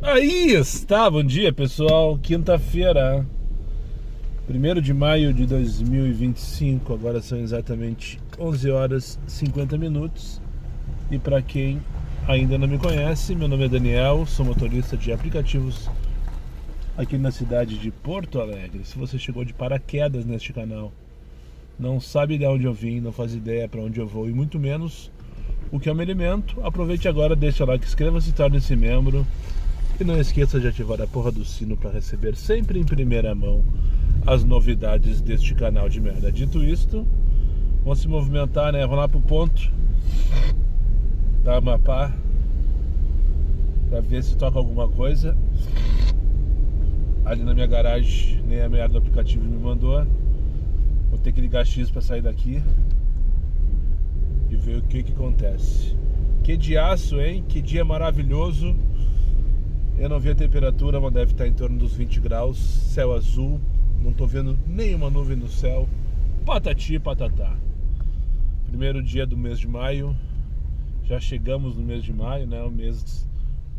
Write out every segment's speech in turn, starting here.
Aí está, bom dia pessoal, quinta-feira, 1º de maio de 2025, agora são exatamente 11 horas 50 minutos. E para quem ainda não me conhece, meu nome é Daniel, sou motorista de aplicativos aqui na cidade de Porto Alegre. Se você chegou de paraquedas neste canal, não sabe de onde eu vim, não faz ideia para onde eu vou e muito menos o que eu me alimento, aproveite agora, deixa o like, inscreva-se, torne-se membro. E não esqueça de ativar a porra do sino para receber sempre em primeira mão as novidades deste canal de merda. Dito isto, vamos se movimentar, né? Vamos lá pro ponto da Amapá para ver se toca alguma coisa. Ali na minha garagem, nem a merda do aplicativo me mandou. Vou ter que ligar X para sair daqui e ver o que acontece. Que diaço, hein? Que dia maravilhoso. Eu não vi a temperatura, mas deve estar em torno dos 20 graus, céu azul, não estou vendo nenhuma nuvem no céu, patati patatá. Primeiro dia do mês de maio, já chegamos no mês de maio, né? O mês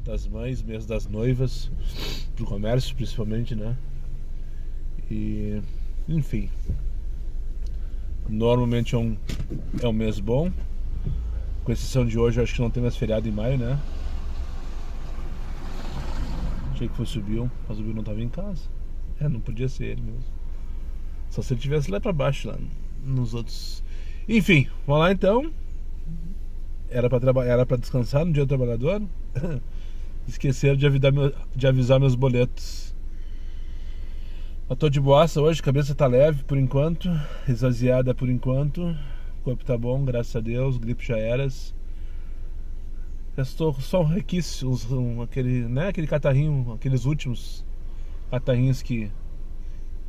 das mães, mês das noivas, pro comércio principalmente, né? E, enfim, normalmente é um mês bom, com exceção de hoje, eu acho que não tem mais feriado em maio, né? Achei que fosse o Bill, mas o Bill não estava em casa. Não podia ser ele mesmo. Só se ele estivesse lá pra baixo, lá nos outros. Enfim, vamos lá então. Era pra descansar no dia do trabalhador. Esqueceram de avisar meus boletos. Eu tô de boaça hoje, cabeça tá leve por enquanto, esvaziada por enquanto. O corpo tá bom, graças a Deus, gripe já eras. Estou só um requício, aquele catarrinho, aqueles últimos catarrinhos que,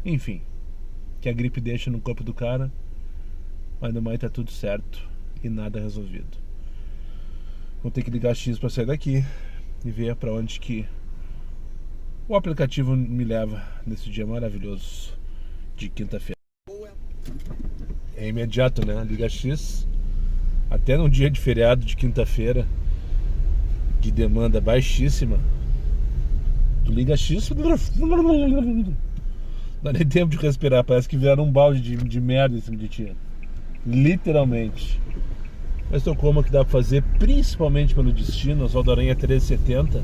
enfim, que a gripe deixa no corpo do cara. Mas no mais tá tudo certo e nada resolvido. Vou ter que ligar X para sair daqui e ver para onde que o aplicativo me leva nesse dia maravilhoso de quinta-feira. É imediato, né? Liga X. Até num dia de feriado de quinta-feira, de demanda baixíssima, tu liga X, não dá nem tempo de respirar, parece que viraram um balde de merda em cima de ti, literalmente. Mas Estocolmo que dá pra fazer, principalmente pelo destino, Oswaldo Aranha 1370,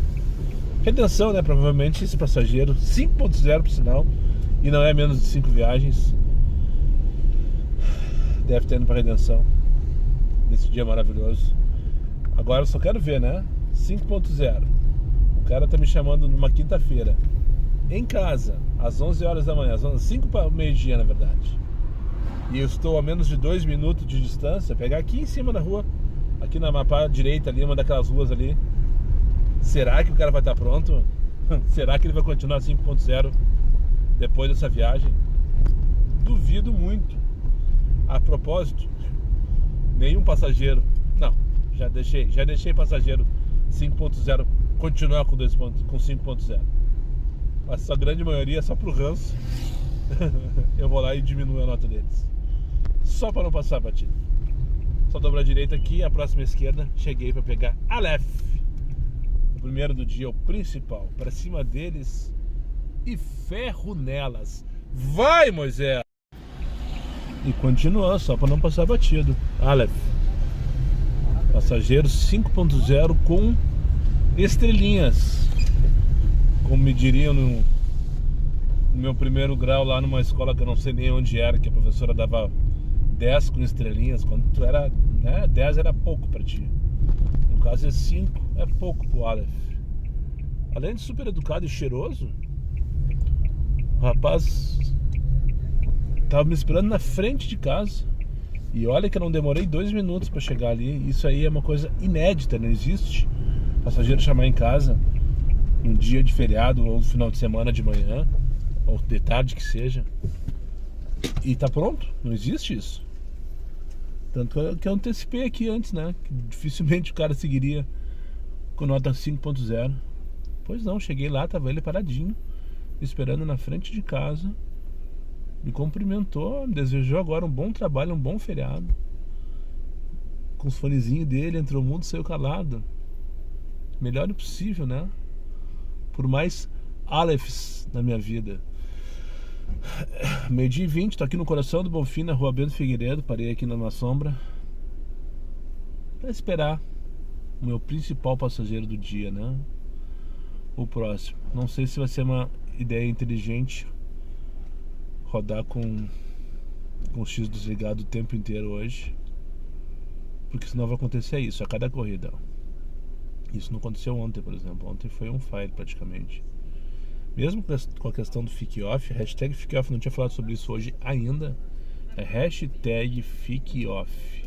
redenção, né? Provavelmente esse passageiro 5.0 por sinal, e não é menos de 5 viagens, deve ter ido pra redenção nesse dia maravilhoso. Agora eu só quero ver, né? 5.0. O cara tá me chamando numa quinta-feira, em casa, às 11 horas da manhã, 5 para meio-dia na verdade. E eu estou a menos de 2 minutos de distância, pegar aqui em cima da rua, aqui na Amapá direita ali, uma daquelas ruas ali. Será que o cara vai estar pronto? Será que ele vai continuar 5.0 depois dessa viagem? Duvido muito. A propósito, nenhum passageiro, não, já deixei passageiro 5.0 continuar com 5.0. Mas a grande maioria é só pro ranço. Eu vou lá e diminuo a nota deles, só para não passar batido. Só dobrar a direita aqui, a próxima esquerda. Cheguei para pegar Aleph, o primeiro do dia, o principal, para cima deles e ferro nelas. Vai, Moisés! E continua, só para não passar batido. Aleph, passageiro 5.0 com estrelinhas, como me diriam no meu primeiro grau lá numa escola que eu não sei nem onde era, que a professora dava 10 com estrelinhas, quando tu era, né, 10 era pouco pra ti. No caso é 5, é pouco pro Aleph. Além de super educado e cheiroso, o rapaz tava me esperando na frente de casa. E olha que eu não demorei 2 minutos para chegar ali. Isso aí é uma coisa inédita, não existe passageiro chamar em casa um dia de feriado ou no final de semana de manhã ou de tarde que seja e tá pronto, não existe isso. Tanto que eu antecipei aqui antes, né, que dificilmente o cara seguiria com nota 5.0. Pois não, cheguei lá, tava ele paradinho, esperando na frente de casa, me cumprimentou, me desejou agora um bom trabalho, um bom feriado. Com os fonezinhos dele, entrou mudo, saiu calado. melhor impossível, né? Por mais Alephs na minha vida. 12h20, tô aqui no coração do Bonfim, na rua Bento Figueiredo. Parei aqui numa sombra pra esperar o meu principal passageiro do dia, né? O próximo. Não sei se vai ser uma ideia inteligente rodar com o X desligado o tempo inteiro hoje, porque senão vai acontecer isso a cada corrida. Isso não aconteceu ontem, por exemplo. Ontem foi um fire praticamente. Mesmo com a questão do Fique Off, hashtag Fique Off, não tinha falado sobre isso hoje ainda. É hashtag Fique Off.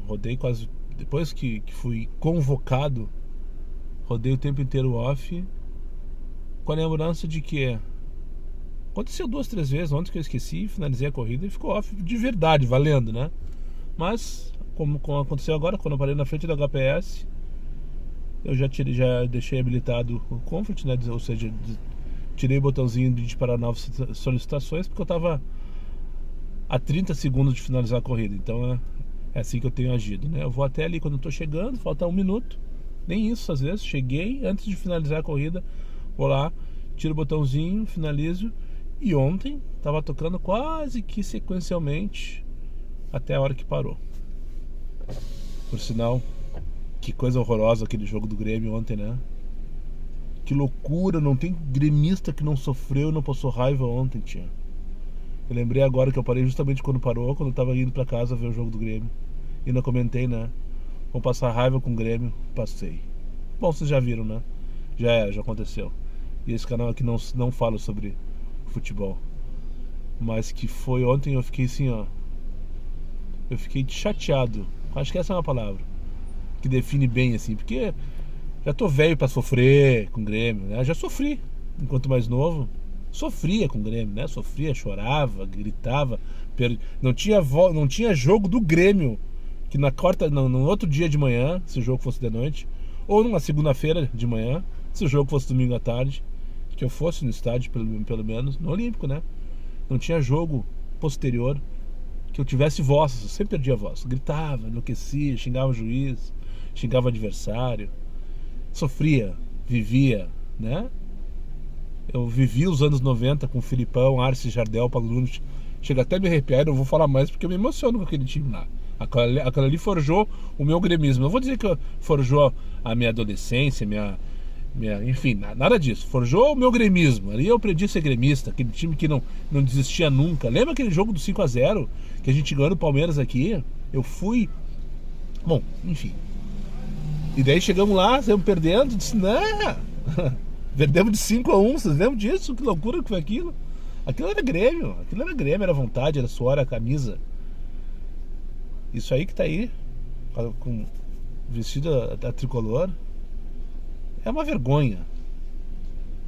Rodei quase, depois que fui convocado, rodei o tempo inteiro off, com a lembrança de que aconteceu 2, 3 vezes ontem que eu esqueci, finalizei a corrida e ficou off de verdade, valendo, né? Mas, como aconteceu agora, quando eu parei na frente da HPS, eu já deixei habilitado o Comfort, né? Ou seja, tirei o botãozinho de disparar novas solicitações, porque eu estava a 30 segundos de finalizar a corrida. Então é assim que eu tenho agido, né? Eu vou até ali quando eu tô chegando, falta 1 minuto, nem isso às vezes, cheguei, antes de finalizar a corrida, vou lá, tiro o botãozinho, finalizo. E ontem tava tocando quase que sequencialmente até a hora que parou. Por sinal, que coisa horrorosa aquele jogo do Grêmio ontem, né? Que loucura, não tem gremista que não sofreu e não passou raiva ontem, tia. Eu lembrei agora que eu parei justamente quando parou, quando eu tava indo pra casa ver o jogo do Grêmio. E não comentei, né? Vou passar raiva com o Grêmio, passei. Bom, vocês já viram, né? Já aconteceu. E esse canal aqui não fala sobre futebol. Mas que foi ontem, eu fiquei assim, ó. Eu fiquei chateado. Acho que essa é uma palavra que define bem, assim. Porque já tô velho pra sofrer com o Grêmio, né? Já sofri enquanto mais novo. Sofria com o Grêmio, né? Sofria, chorava, gritava. Não tinha jogo do Grêmio que no outro dia de manhã, se o jogo fosse de noite, ou numa segunda-feira de manhã, se o jogo fosse domingo à tarde, que eu fosse no estádio, pelo menos, no Olímpico, né? Não tinha jogo posterior que eu tivesse voz. Eu sempre perdia a voz. Gritava, enlouquecia, xingava o juiz, xingava o adversário, sofria, vivia, né? Eu vivi os anos 90 com o Filipão, Arce, Jardel, Paulo Nunes. Chega até a me arrepiar, eu não vou falar mais porque eu me emociono com aquele time lá. Aquela ali forjou o meu gremismo. Não vou dizer que forjou a minha adolescência, enfim, nada disso. Forjou o meu gremismo. Ali eu aprendi a ser gremista. Aquele time que não desistia nunca. Lembra aquele jogo do 5-0 que a gente ganhou no Palmeiras aqui? Eu fui... Bom, enfim. E daí chegamos lá, saímos perdendo. Disse, não... Perdemos de 5-1, vocês lembram disso? Que loucura que foi aquilo? Aquilo era Grêmio, era vontade, era suor, a camisa. Isso aí que tá aí, com vestido a tricolor, é uma vergonha.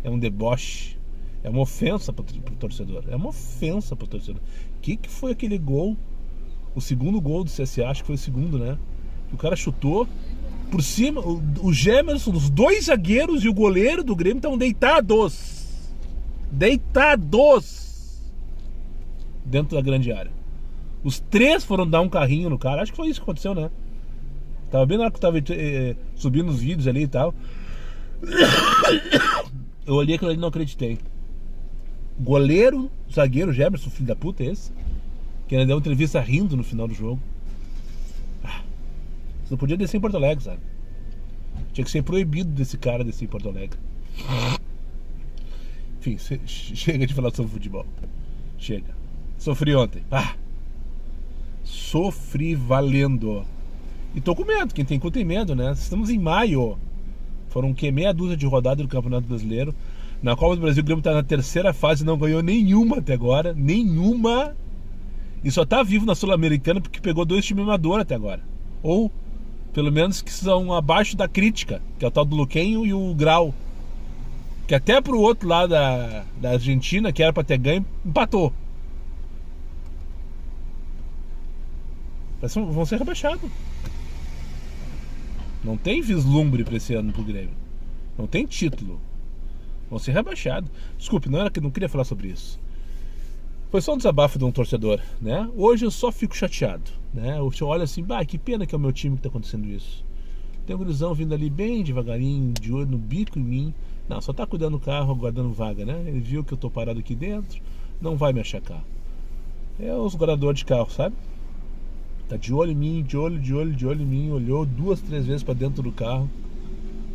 É um deboche. É uma ofensa pro torcedor. É uma ofensa pro torcedor. O que foi aquele gol? O segundo gol do CSA, acho que foi o segundo, né? Que o cara chutou por cima, o Gemerson, os 2 zagueiros e o goleiro do Grêmio estão deitados dentro da grande área. Os 3 foram dar um carrinho no cara. Acho que foi isso que aconteceu, né? Tava bem na hora que tava subindo os vídeos ali e tal. Eu olhei aquilo ali e não acreditei. O goleiro, o zagueiro Gemerson, filho da puta esse, que ainda deu uma entrevista rindo no final do jogo. Você não podia descer em Porto Alegre, sabe? Tinha que ser proibido desse cara descer em Porto Alegre. Enfim, chega de falar sobre futebol. Chega. Sofri ontem. Sofri valendo. E tô com medo. Quem tem cu tem medo, né? Estamos em maio. Foram meia dúzia de rodadas do Campeonato Brasileiro. Na Copa do Brasil o Grêmio tá na 3ª fase e não ganhou nenhuma até agora. Nenhuma. E só tá vivo na Sul-Americana porque pegou 2 times amadores até agora. Ou, pelo menos, que são abaixo da crítica, que é o tal do Luquenho e o Grau. Que até pro outro lado da Argentina, que era pra ter ganho, empatou. Vão ser rebaixados. Não tem vislumbre pra esse ano pro Grêmio. Não tem título. Vão ser rebaixados. Desculpe, não queria falar sobre isso. Foi só um desabafo de um torcedor, né? Hoje eu só fico chateado, né? Eu olho assim, que pena que é o meu time que tá acontecendo isso. Tem um gurizão vindo ali bem devagarinho, de olho no bico em mim. Não, só tá cuidando do carro, aguardando vaga, né? Ele viu que eu tô parado aqui dentro, não vai me achacar. É os guardadores de carro, sabe? Tá de olho em mim, de olho em mim. Olhou 2, 3 vezes pra dentro do carro.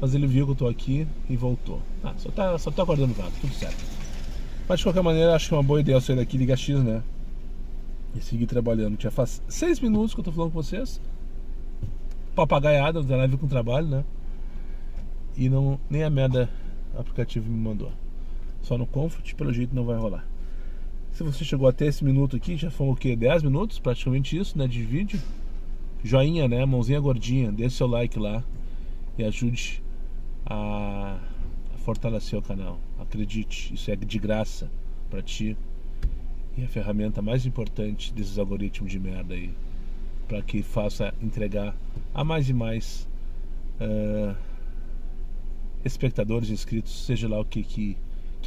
Mas ele viu que eu tô aqui e voltou. Ah, só tá aguardando vaga, tudo certo. Mas de qualquer maneira, acho que é uma boa ideia eu sair daqui, ligar X, né? E seguir trabalhando. Já faz 6 minutos que eu tô falando com vocês. Papagaiada, não tem nada a ver com trabalho, né? E não, nem a merda aplicativo me mandou. Só no Comfort, pelo jeito não vai rolar. Se você chegou até esse minuto aqui, já foram o quê? 10 minutos, praticamente isso, né? De vídeo. Joinha, né? Mãozinha gordinha. Deixe seu like lá e ajude a fortalecer o canal. Acredite, isso é de graça pra ti. E é a ferramenta mais importante desses algoritmos de merda aí, para que faça entregar a mais e mais espectadores, inscritos, seja lá o que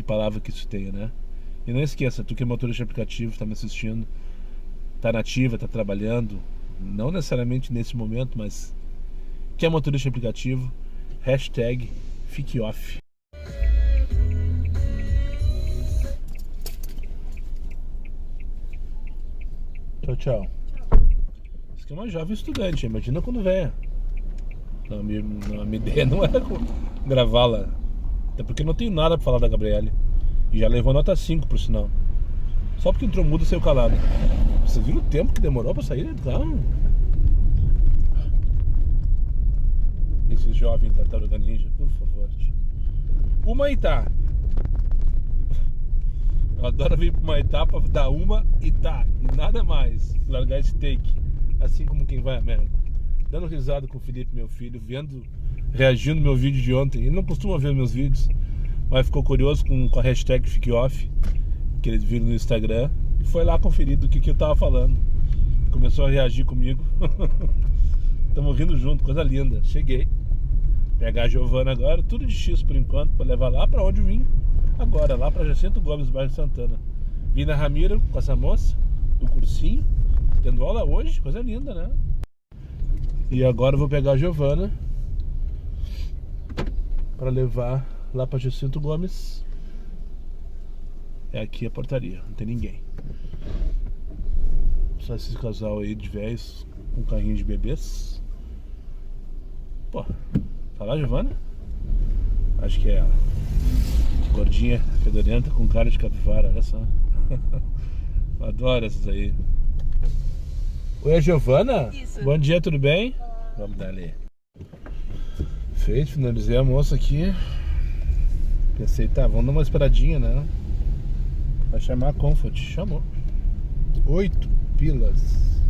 palavra que isso tenha, né? E não esqueça, tu que é motorista de aplicativo, está me assistindo, tá nativa, tá trabalhando, não necessariamente nesse momento, mas que é motorista de aplicativo, hashtag fique off. Tchau, tchau. Isso aqui é uma jovem estudante, imagina quando venha. Não, minha ideia não era gravá-la. Até porque não tenho nada pra falar da Gabriele. E já levou nota 5, por sinal. Só porque entrou mudo e saiu calado. Você viu o tempo que demorou pra sair? Então... Esse jovem tartaruga ninja, por favor. O Maitá. Eu adoro vir pro Maitá pra dar uma e tá. E nada mais. Largar esse take. Assim como quem vai a merda. Dando risada com o Felipe, meu filho, reagindo no meu vídeo de ontem. Ele não costuma ver meus vídeos, mas ficou curioso com a hashtag Fique Off, que eles viram no Instagram, e foi lá conferir do que eu tava falando. Começou a reagir comigo. Tamo rindo junto, coisa linda. Cheguei. Pegar a Giovana agora, tudo de X por enquanto, pra levar lá pra onde eu vim agora, lá pra Jacinto Gomes, bairro Santana. Vim na Ramiro com essa moça, do cursinho, tendo aula hoje, coisa linda, né? E agora eu vou pegar a Giovana para levar lá para Jacinto Gomes. É aqui a portaria, não tem ninguém. Só esse casal aí de velhos com carrinho de bebês. Pô, tá lá a Giovana? Acho que é ela. Gordinha, fedorenta, com cara de capivara, olha só. Adoro essas aí. Oi, a Giovana? Isso. Bom dia, tudo bem? Olá. Vamos dar ali. Feito, finalizei a moça aqui. Pensei, tá, vamos dar uma esperadinha, né? Vai chamar a Comfort. Chamou. 8 pilas.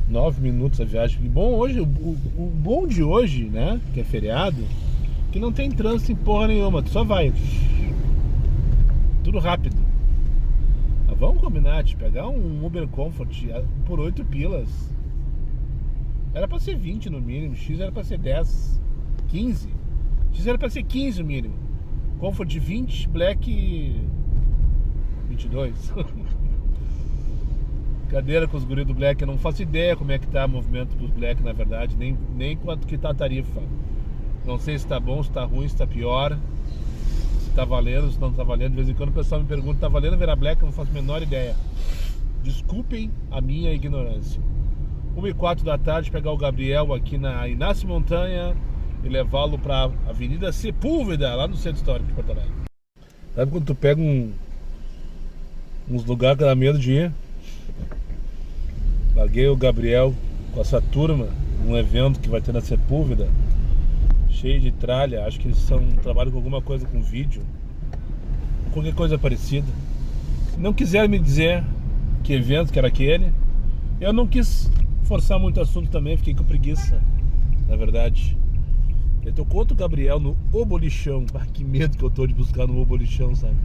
9 minutos a viagem. E bom hoje, o bom de hoje, né? Que é feriado, que não tem trânsito em porra nenhuma. Tu só vai. Tudo rápido. Mas vamos combinar de pegar um Uber Comfort por 8 pilas. Era pra ser 20 no mínimo. X era pra ser 10, 15. X era pra ser 15 no mínimo. Comfort 20, Black 22. Cadeira com os guris do Black. Eu não faço ideia como é que tá o movimento dos Black, na verdade. Nem quanto que tá a tarifa. Não sei se tá bom, se tá ruim, se tá pior, se tá valendo, se não tá valendo. De vez em quando o pessoal me pergunta, tá valendo virar Black? Eu não faço a menor ideia. Desculpem a minha ignorância. 1h04 da tarde, pegar o Gabriel aqui na Inácio Montanha e levá-lo pra Avenida Sepúlveda, lá no Centro Histórico de Porto Alegre. Sabe quando tu pega uns lugares que dá medo de ir? Larguei o Gabriel com essa turma num evento que vai ter na Sepúlveda, cheio de tralha. Acho que eles trabalham com alguma coisa com vídeo, qualquer coisa parecida. Não quiseram me dizer que evento que era aquele. Eu não quis forçar muito o assunto também, fiquei com preguiça, na verdade. Eu tô com outro Gabriel no O Bolichão. Ah, que medo que eu tô de buscar no O Bolichão, sabe?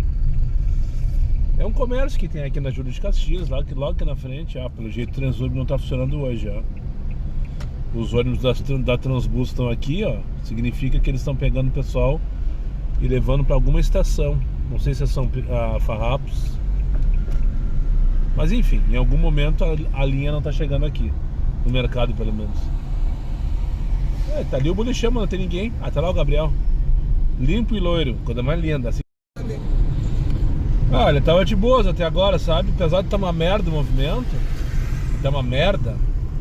É um comércio que tem aqui na Júlio de Castilhos, logo aqui na frente. Pelo jeito o Transurb não tá funcionando hoje, ó. Os ônibus da Transbus estão aqui, ó. Significa que eles estão pegando o pessoal e levando para alguma estação. Não sei se são Farrapos. Mas enfim, em algum momento a linha não tá chegando aqui. No mercado, pelo menos. Tá ali o bolichão, não tem ninguém. Tá lá o Gabriel. Limpo e loiro, coisa mais linda, assim. Olha, tava de boas até agora, sabe? Apesar de estar uma merda o movimento. Tá uma merda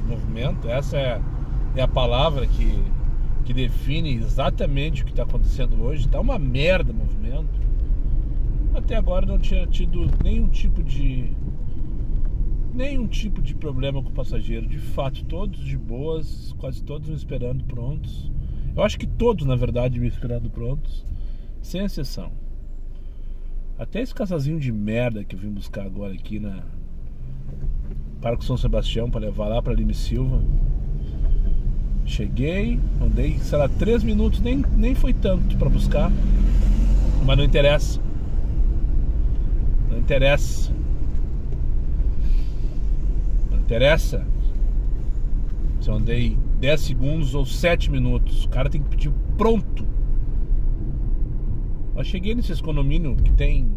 o movimento. Essa é a palavra que define exatamente o que está acontecendo hoje. Tá uma merda o movimento. Até agora não tinha tido nenhum tipo de problema com o passageiro. De fato, todos de boas, quase todos me esperando prontos. Eu acho que todos, na verdade, me esperando prontos, sem exceção. Até esse casazinho de merda que eu vim buscar agora aqui na Parque São Sebastião para levar lá para Lime Silva. Cheguei, andei, sei lá, 3 minutos, nem foi tanto para buscar, mas não interessa. Não interessa. Não interessa se eu andei 10 segundos ou 7 minutos. O cara tem que pedir pronto. Eu cheguei nesses condomínios que tem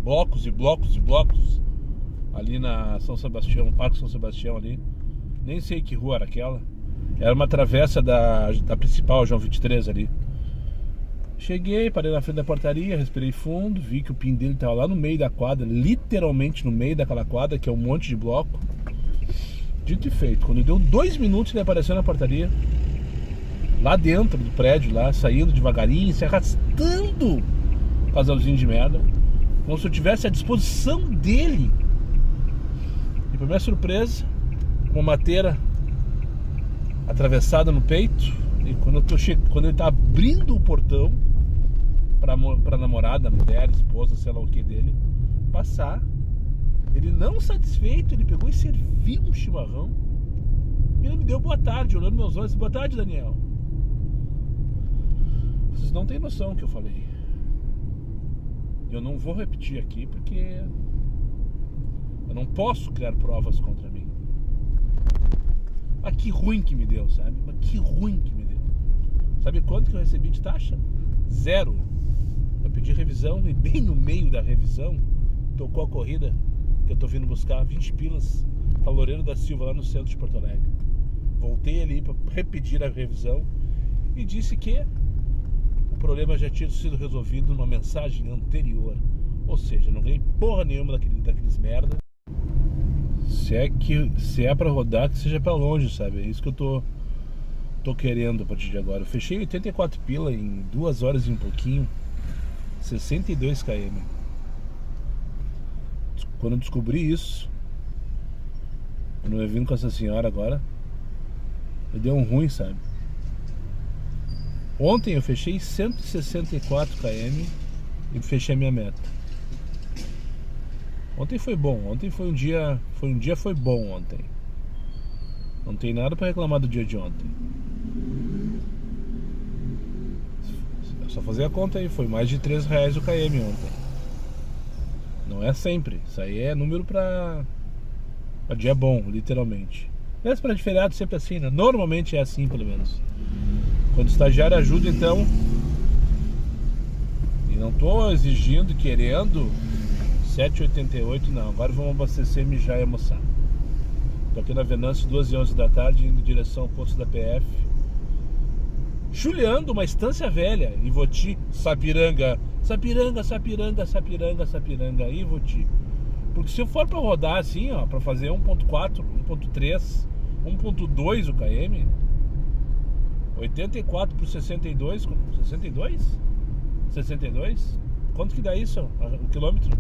blocos e blocos e blocos ali na São Sebastião, Parque São Sebastião ali. Nem sei que rua era aquela. Era uma travessa da principal, João 23 ali. Cheguei, parei na frente da portaria, respirei fundo, vi que o PIN dele estava lá no meio da quadra, literalmente no meio daquela quadra, que é um monte de bloco. Dito e feito, quando deu 2 minutos ele apareceu na portaria, lá dentro do prédio, lá, saindo devagarinho, se arrastando, casalzinho de merda, como se eu tivesse à disposição dele. E pra minha surpresa, uma mateira atravessada no peito, e quando ele tá abrindo o portão pra namorada, mulher, esposa, sei lá o que dele, passar, ele não satisfeito, ele pegou e serviu um chimarrão e ele me deu boa tarde, olhando meus olhos. Boa tarde, Daniel. Vocês não têm noção do que eu falei. Eu não vou repetir aqui porque eu não posso criar provas contra mim. Mas que ruim que me deu, sabe? Mas que ruim que me deu. Sabe quanto que eu recebi de taxa? 0. Eu pedi revisão e bem no meio da revisão tocou a corrida que eu tô vindo buscar 20 pilas pra Loureiro da Silva, lá no centro de Porto Alegre. Voltei ali para repetir a revisão e disse que o problema já tinha sido resolvido numa mensagem anterior. Ou seja, não ganhei porra nenhuma daqueles merda. Se é pra rodar, que seja pra longe, sabe? É isso que eu tô querendo a partir de agora. Eu fechei 84 pila em 2 horas e um pouquinho, 62 km. Quando eu descobri isso, quando eu vim com essa senhora agora, me deu um ruim, sabe? Ontem eu fechei 164 km e fechei a minha meta. Ontem foi bom, foi bom ontem. Não tem nada pra reclamar do dia de ontem. É só fazer a conta aí, foi mais de R$3 o km ontem. Não é sempre, isso aí é número pra dia bom, literalmente. Véspera de feriado sempre assim, né? Normalmente é assim, pelo menos. Quando o estagiário ajuda, então. E não tô exigindo, querendo 7,88, não. Agora vamos abastecer, mijar e almoçar. Tô aqui na Venâncio, 2h11 da tarde, indo em direção ao posto da PF. Chuleando uma estância velha, Ivoti, Sapiranga, Ivoti. Porque se eu for pra rodar assim, ó, pra fazer 1.4, 1.3, 1.2 o km, 84 por 62, 62? 62? Quanto que dá isso, o quilômetro?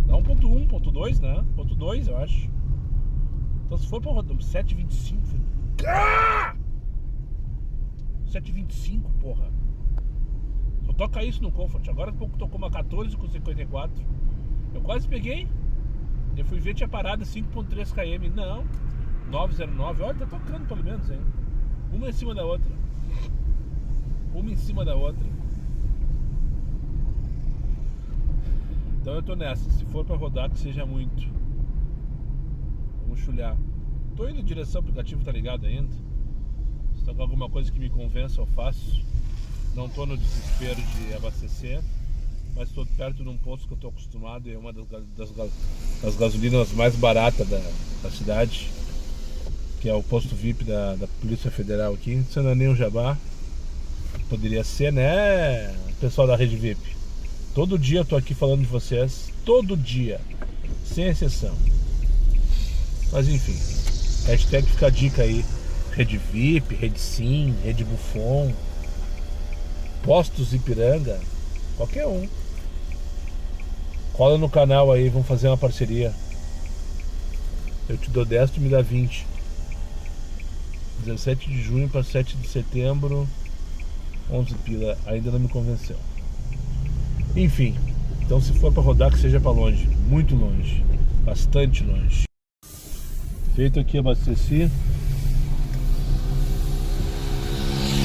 Dá 1.1, 1.2, né? 1.2, eu acho. Então se for pra rodar 7,25... Ah! 7,25, porra. Só toca isso no Comfort. Agora há pouco tocou uma 14 com 54. Eu quase peguei. Eu fui ver, tinha parado 5.3 km. Não, 909. Olha, tá tocando pelo menos, hein? Uma em cima da outra. Então eu tô nessa. Se for pra rodar, que seja muito. Vamos chulhar. Tô indo em direção, o aplicativo tá ligado ainda. Se tem alguma coisa que me convença, eu faço. Não tô no desespero de abastecer, mas estou perto de um posto que eu tô acostumado e é uma das gasolinas mais baratas da cidade, que é o posto VIP da Polícia Federal aqui. Isso não é nem um jabá. Poderia ser, né, pessoal da Rede VIP? Todo dia eu tô aqui falando de vocês. Todo dia. Sem exceção. Mas enfim. Hashtag fica a dica aí. Rede VIP, Rede Sim, Rede Buffon, Postos Ipiranga, qualquer um. Cola no canal aí, vamos fazer uma parceria. Eu te dou 10, tu me dá 20. 17 de junho para 7 de setembro, 11 pila, ainda não me convenceu. Enfim, então se for para rodar, que seja para longe, muito longe, bastante longe. Feito aqui, abasteci.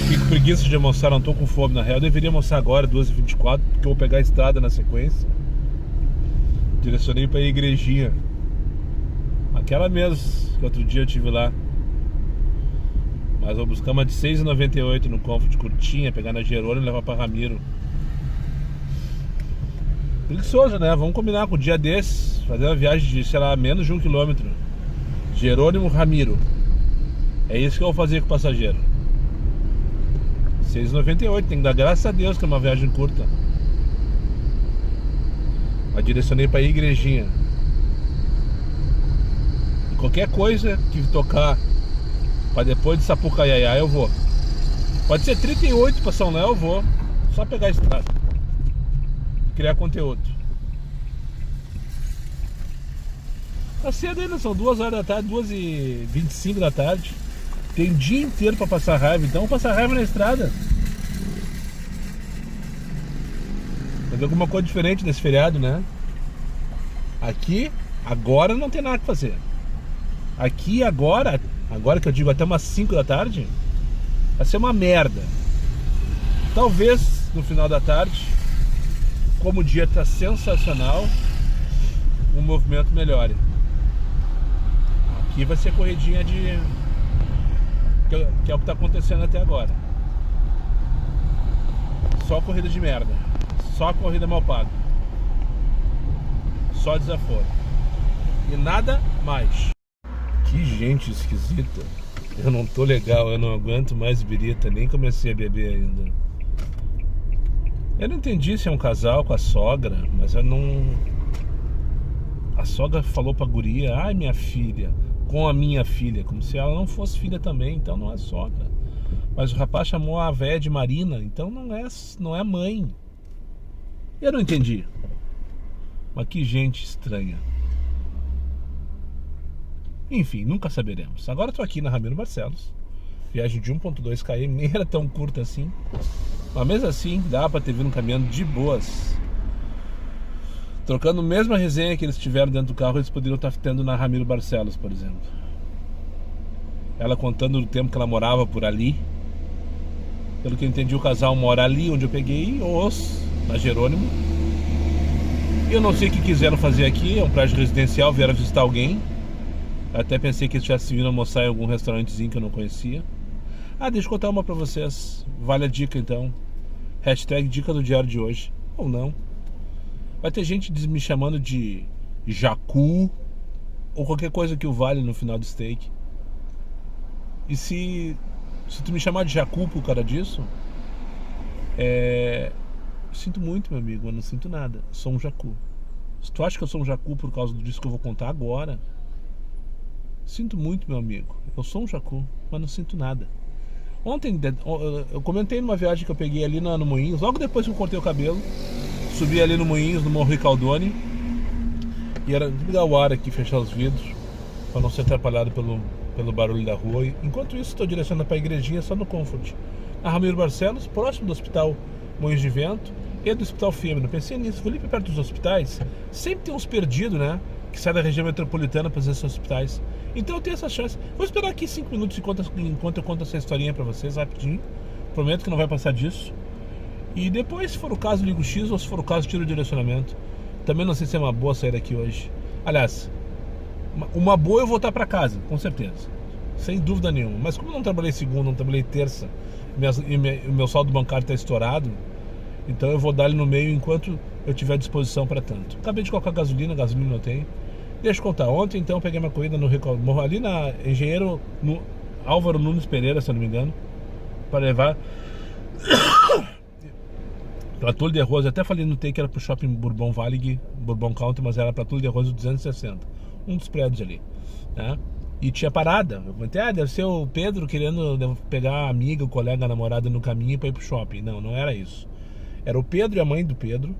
Fico com preguiça de almoçar, não tô com fome na real. Eu deveria almoçar agora, 2h24, porque eu vou pegar a estrada na sequência. Direcionei pra igrejinha. Aquela mesmo que outro dia eu tive lá. Mas vou buscar uma de 6,98 no Comfort, curtinha, pegar na Jerônimo e levar pra Ramiro. Preguiçoso, né? Vamos combinar com o dia desses, fazer uma viagem de, sei lá, menos de 1 quilômetro. Jerônimo, Ramiro. É isso que eu vou fazer com o passageiro. 6,98, tem que dar graças a Deus que é uma viagem curta. Mas direcionei pra igrejinha. E qualquer coisa que tocar pra depois de Sapucaiaiá eu vou. Pode ser 38 pra São Léo, eu vou. Só pegar a estrada. Criar conteúdo. Tá cedo ainda, são 2 horas da tarde, 2h25 da tarde. Tem o dia inteiro pra passar raiva, então vamos passar raiva na estrada. Fazer alguma coisa diferente nesse feriado, né? Aqui, agora não tem nada que fazer. Aqui, agora que eu digo até umas 5 da tarde, vai ser uma merda. Talvez no final da tarde, como o dia tá sensacional, o movimento melhore. Aqui vai ser corridinha de... que é o que tá acontecendo até agora. Só corrida de merda. Só corrida mal paga. Só desaforo. E nada mais. Que gente esquisita. Eu não tô legal, eu não aguento mais birita. Nem comecei a beber ainda. Eu não entendi se é um casal com a sogra, mas eu não... A sogra falou pra guria: ai, minha filha, com a minha filha, como se ela não fosse filha também, então não é sogra. Mas o rapaz chamou a véia de Marina, então não é mãe. Eu não entendi. Mas que gente estranha. Enfim, nunca saberemos. Agora estou aqui na Ramiro Barcelos. Viagem de 1.2 km, nem era tão curta assim. Mas mesmo assim, dá para ter vindo caminhando de boas. Trocando a mesma resenha que eles tiveram dentro do carro, eles poderiam estar tendo na Ramiro Barcelos, por exemplo. Ela contando do tempo que ela morava por ali. Pelo que eu entendi, o casal mora ali onde eu peguei, na Jerônimo. E eu não sei o que quiseram fazer aqui, é um prédio residencial, vieram visitar alguém. Até pensei que eles tivessem vindo almoçar em algum restaurantezinho que eu não conhecia. Deixa eu contar uma pra vocês. Vale a dica então. Hashtag dica do diário de hoje. Ou não. Vai ter gente me chamando de jacu ou qualquer coisa que o vale no final do steak. E se tu me chamar de jacu por causa disso, sinto muito, meu amigo, eu não sinto nada. Sou um jacu. Se tu acha que eu sou um jacu por causa disso que eu vou contar agora, sinto muito, meu amigo. Eu sou um jacu, mas não sinto nada. Ontem eu comentei numa viagem que eu peguei ali no Moinhos, logo depois que eu cortei o cabelo. Subi ali no Moinhos, no Morro Ricaldoni. E era ligar o ar aqui, fechar os vidros, para não ser atrapalhado pelo barulho da rua. Enquanto isso, estou direcionando para a igrejinha só no Comfort. A Ramiro Barcelos, próximo do Hospital Moinhos de Vento e do Hospital Fêmea. Pensei nisso, vou ali perto dos hospitais. Sempre tem uns perdidos, né? Que saem da região metropolitana para esses hospitais. Então eu tenho essa chance. Vou esperar aqui 5 minutos enquanto eu conto essa historinha para vocês, rapidinho. Prometo que não vai passar disso. E depois, se for o caso, ligo X, ou se for o caso, tiro o direcionamento. Também não sei se é uma boa sair daqui hoje. Aliás, uma boa eu voltar para casa, com certeza. Sem dúvida nenhuma. Mas como eu não trabalhei segunda, não trabalhei terça, e o meu saldo bancário está estourado, então eu vou dar ele no meio enquanto eu tiver disposição para tanto. Acabei de colocar gasolina eu tenho. Deixa eu contar. Ontem, então, eu peguei uma corrida no Morro ali na Engenheiro Álvaro Nunes Pereira, se eu não me engano, para levar pra Túlio de Arroz. Eu até falei no T que era pro Shopping Bourbon Valley, Bourbon Country, mas era pra Túlio de Arroz 260. Um dos prédios ali, né? E tinha parada. Eu comentei, deve ser o Pedro querendo pegar a amiga, o colega, a namorada no caminho pra ir pro shopping. Não, não era isso. Era o Pedro e a mãe do Pedro.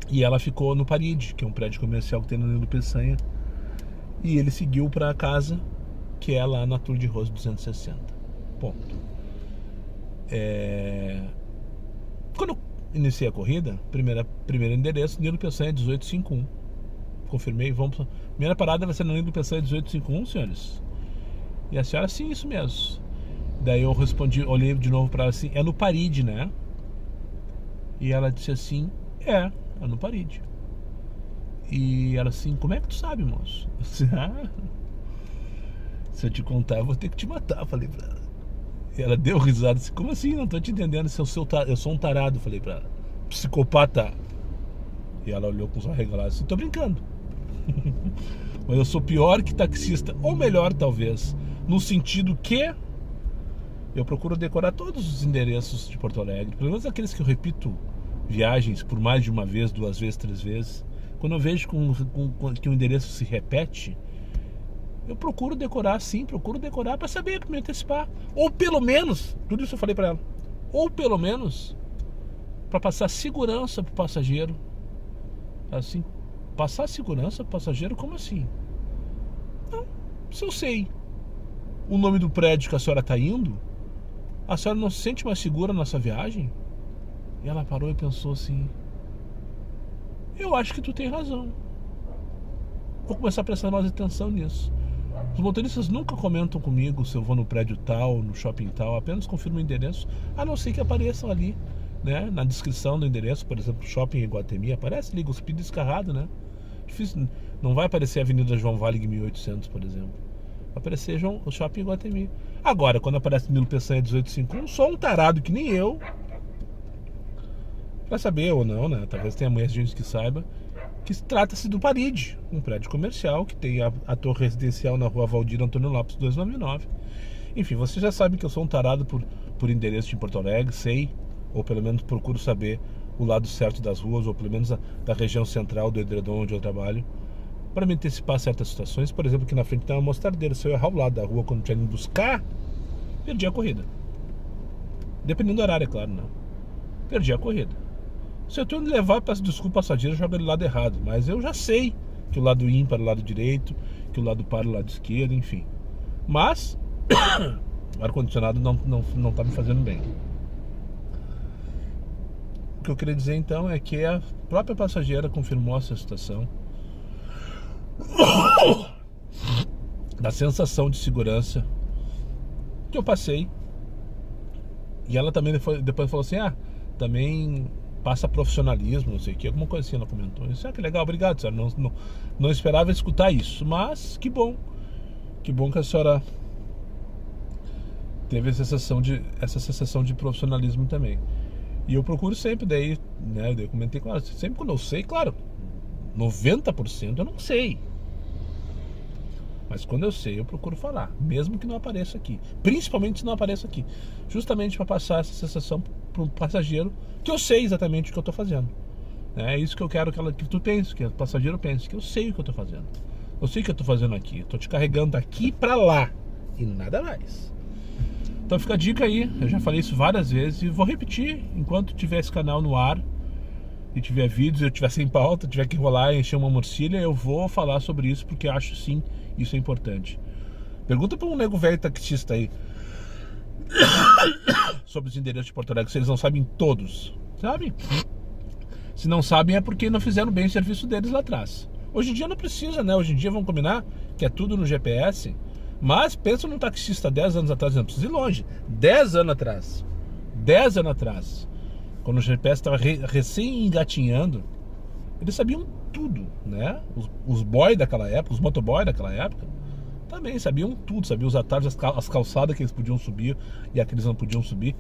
E ela ficou no Paride, que é um prédio comercial que tem no Nilo Peçanha. E ele seguiu pra casa, que é lá na Túlio de Arroz 260. Ponto. Quando eu iniciei a corrida, primeiro endereço, Nilo Peçanha 1851. Confirmei, vamos. Primeira parada vai ser no Nilo Peçanha 1851, senhores. E a senhora, sim, isso mesmo. Daí eu respondi, olhei de novo pra ela assim, é no Paride, né? E ela disse assim, é no Paride. E ela assim, como é que tu sabe, moço? Eu disse, se eu te contar, eu vou ter que te matar, falei pra ela. E ela deu risada, assim, como assim? Não tô te entendendo, eu sou um tarado, falei pra ela. Psicopata. E ela olhou com os olhos regalados, assim, tô brincando. Mas eu sou pior que taxista, ou melhor talvez, no sentido que eu procuro decorar todos os endereços de Porto Alegre, pelo menos aqueles que eu repito viagens por mais de uma vez, 2 vezes, 3 vezes. Quando eu vejo que o endereço se repete, eu procuro decorar, sim, procuro decorar para saber, para me antecipar. Ou pelo menos, tudo isso eu falei para ela, ou pelo menos para passar segurança pro passageiro. Assim, passar segurança pro passageiro, como assim? Não, se eu sei o nome do prédio que a senhora está indo, a senhora não se sente mais segura na sua viagem? E ela parou e pensou assim, eu acho que tu tem razão. Vou começar a prestar mais atenção nisso. Os motoristas nunca comentam comigo se eu vou no prédio tal, no shopping tal, apenas confirmam o endereço, a não ser que apareçam ali, né, na descrição do endereço, por exemplo, shopping Iguatemi, aparece ali, cuspido escarrado, né? Difícil, não vai aparecer a Avenida João Valig 1800, por exemplo. Vai aparecer o shopping Iguatemi. Agora, quando aparece Nilo Peçanha 1851, só um tarado que nem eu, pra saber ou não, né? Talvez tenha mais gente que saiba, que trata-se do Paride, um prédio comercial que tem a torre residencial na rua Valdir Antônio Lopes 299. Enfim, você já sabe que eu sou um tarado por endereço de Porto Alegre, sei, ou pelo menos procuro saber o lado certo das ruas, ou pelo menos da região central do edredom onde eu trabalho, para me antecipar certas situações. Por exemplo, aqui na frente tem uma mostardeira, se eu errar o lado da rua quando estiver indo buscar, perdi a corrida. Dependendo do horário, é claro, não. Perdi a corrida. Se eu estou indo levar, peço desculpa ao passageiro, joga ele do lado errado. Mas eu já sei que o lado ímpar é o lado direito, que o lado par é o lado esquerdo, enfim. Mas o ar-condicionado não tá me fazendo bem. O que eu queria dizer então é que a própria passageira confirmou essa situação da sensação de segurança que eu passei. E ela também depois falou assim, também passa profissionalismo, não sei o que, alguma coisa assim ela comentou. Eu disse, que legal, obrigado, senhora. Não esperava escutar isso, mas que bom que a senhora teve essa sensação de profissionalismo também. E eu procuro sempre, daí eu comentei, claro, sempre quando eu sei, claro, 90% eu não sei. Mas quando eu sei, eu procuro falar, mesmo que não apareça aqui. Principalmente se não apareça aqui. Justamente para passar essa sensação para o passageiro, que eu sei exatamente o que eu estou fazendo. É isso que eu quero que tu pense, que o passageiro pense, que eu sei o que eu estou fazendo. Eu sei o que eu estou fazendo aqui. Estou te carregando daqui para lá e nada mais. Então fica a dica aí, eu já falei isso várias vezes e vou repetir enquanto tiver esse canal no ar e tiver vídeos, eu tiver sem pauta, tiver que enrolar e encher uma morcilha, eu vou falar sobre isso porque acho sim, isso é importante. Pergunta para um nego velho taxista aí sobre os endereços de Porto Alegre, se eles não sabem todos, sabe? Se não sabem é porque não fizeram bem o serviço deles lá atrás. Hoje em dia não precisa, né? Hoje em dia vamos combinar que é tudo no GPS. Mas pensa num taxista 10 anos atrás, não precisa ir longe, 10 anos atrás, quando o GPS estava recém engatinhando, eles sabiam tudo, né? Os boy daquela época, os motoboy daquela época, também sabiam tudo, sabiam os atalhos, as calçadas que eles podiam subir e a que eles não podiam subir.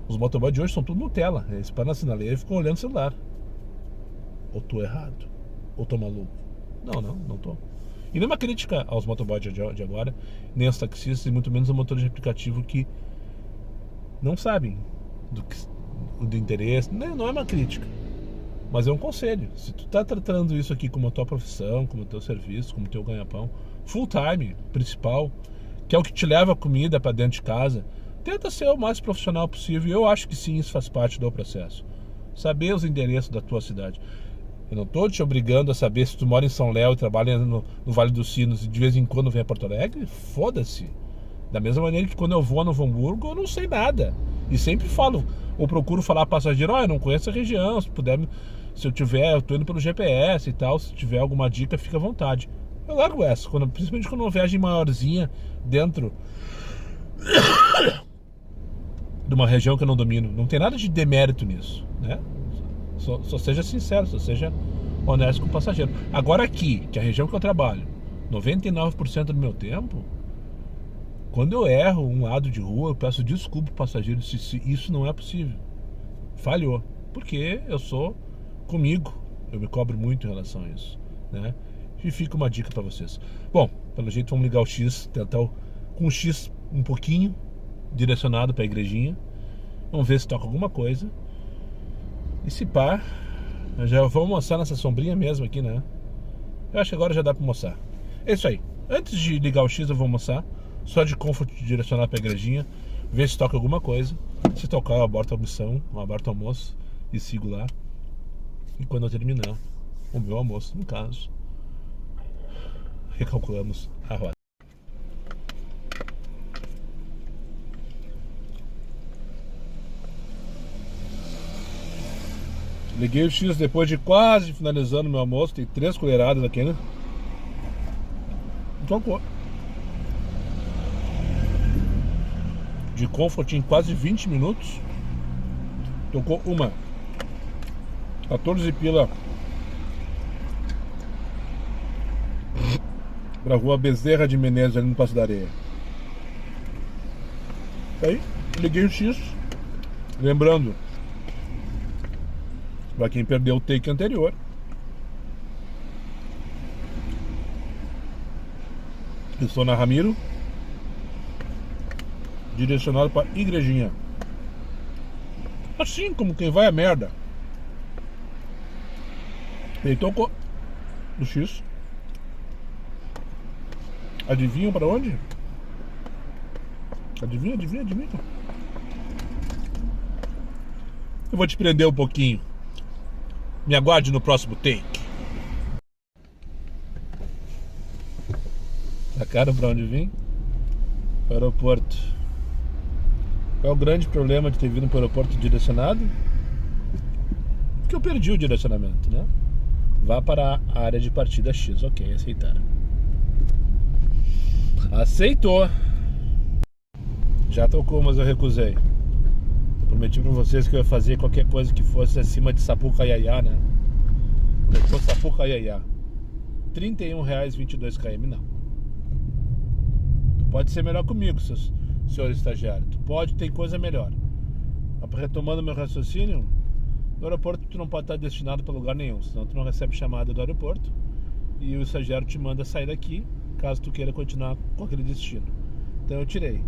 Os motoboy de hoje são tudo Nutella, eles param na sinaleira e ficam olhando o celular. Ou tô errado, ou tô maluco. Não tô. E nem uma crítica aos motoboys de agora, nem aos taxistas, e muito menos aos motores de aplicativo que não sabem do interesse. Não é uma crítica, mas é um conselho. Se tu tá tratando isso aqui como a tua profissão, como o teu serviço, como o teu ganha-pão, full time, principal, que é o que te leva a comida para dentro de casa, tenta ser o mais profissional possível. E eu acho que sim, isso faz parte do processo. Saber os endereços da tua cidade. Eu não tô te obrigando a saber se tu mora em São Léo e trabalha no Vale dos Sinos e de vez em quando vem a Porto Alegre. Foda-se. Da mesma maneira que quando eu vou a Novo Hamburgo, eu não sei nada. E sempre falo, ou procuro falar para passageiro, eu não conheço a região, se puder, se eu tiver, eu tô indo pelo GPS e tal, se tiver alguma dica, fica à vontade. Eu largo essa, principalmente quando uma viagem maiorzinha dentro de uma região que eu não domino. Não tem nada de demérito nisso, né? Só seja sincero, só seja honesto com o passageiro. Agora aqui, que é a região que eu trabalho, 99% do meu tempo, quando eu erro um lado de rua, eu peço desculpa pro passageiro se isso não é possível. Falhou. Porque eu sou comigo. Eu me cobro muito em relação a isso, né? E fica uma dica pra vocês. Bom, pelo jeito vamos ligar o X, tentar com o X um pouquinho direcionado pra igrejinha. Vamos ver se toca alguma coisa. E se pá, eu já vou almoçar nessa sombrinha mesmo aqui, né? Eu acho que agora já dá pra almoçar. É isso aí. Antes de ligar o X eu vou almoçar. Só de Comfort direcionar pra igrejinha. Ver se toca alguma coisa. Se tocar eu aborto a missão, eu aborto o almoço e sigo lá. E quando eu terminar o meu almoço, no caso, recalculamos a rota. Liguei o X depois de quase finalizando meu almoço. Tem 3 colheradas aqui, né? Tocou. De Comfort em quase 20 minutos. Tocou uma 14 pila pra rua Bezerra de Menezes, ali no Passo da Areia. Aí, liguei o X. Lembrando, pra quem perdeu o take anterior, eu estou na Ramiro, direcionado pra igrejinha. Assim como quem vai a merda. Ele tocou no X. Adivinham para onde? Adivinha. Eu vou te prender um pouquinho. Me aguarde no próximo take. Sacaram para onde vim? Para o aeroporto. Qual é o grande problema de ter vindo para o aeroporto direcionado? Porque eu perdi o direcionamento, né? Vá para a área de partida X. Ok, aceitaram. Aceitou. Já tocou, mas eu recusei. Eu prometi pra vocês que eu ia fazer qualquer coisa que fosse acima de Sapucaiaiá, né? Tocou Sapucaiaiá. R$31,22 km, não. Tu pode ser melhor comigo, senhor estagiário. Tu pode, tem coisa melhor. Retomando meu raciocínio, no aeroporto tu não pode estar destinado para lugar nenhum, senão tu não recebe chamada do aeroporto e o estagiário te manda sair daqui caso tu queira continuar com aquele destino. Então eu tirei.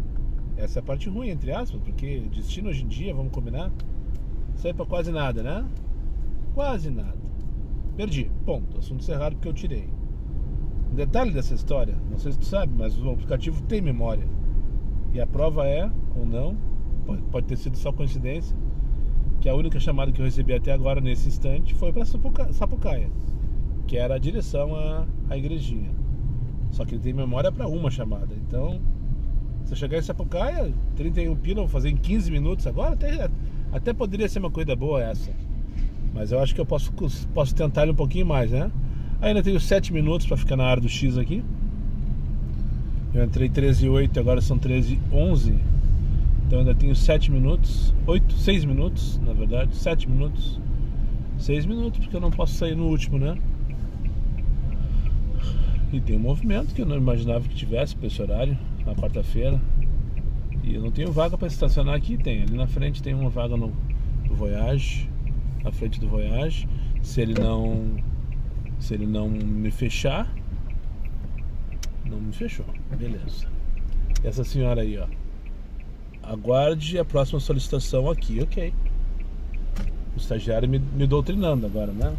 Essa é a parte ruim, entre aspas, porque destino hoje em dia, vamos combinar, sai pra quase nada, né? Quase nada. Perdi, ponto, assunto encerrado porque eu tirei. Um detalhe dessa história, não sei se tu sabe, mas o aplicativo tem memória. E a prova é, ou não, pode ter sido só coincidência, que a única chamada que eu recebi até agora, nesse instante, foi para Sapucaia, que era a direção à igrejinha. Só que ele tem memória para uma chamada. Então, se eu chegar em Sapucaia, 31 pila, vou fazer em 15 minutos agora, até poderia ser uma coisa boa essa. Mas eu acho que eu posso tentar ele um pouquinho mais, né? Ainda tenho 7 minutos para ficar na área do X aqui. Eu entrei 13h08, agora são 13h11. Então ainda tenho 7 minutos, 6 minutos, na verdade, 7 minutos. 6 minutos, porque eu não posso sair no último, né? E tem um movimento que eu não imaginava que tivesse para esse horário, na quarta-feira. E eu não tenho vaga para estacionar aqui, tem. Ali na frente tem uma vaga no Voyage, na frente do Voyage. Se ele não Se ele não me fechar, não me fechou, beleza. Essa senhora aí, ó, aguarde a próxima solicitação aqui, ok. O estagiário me doutrinando agora, né?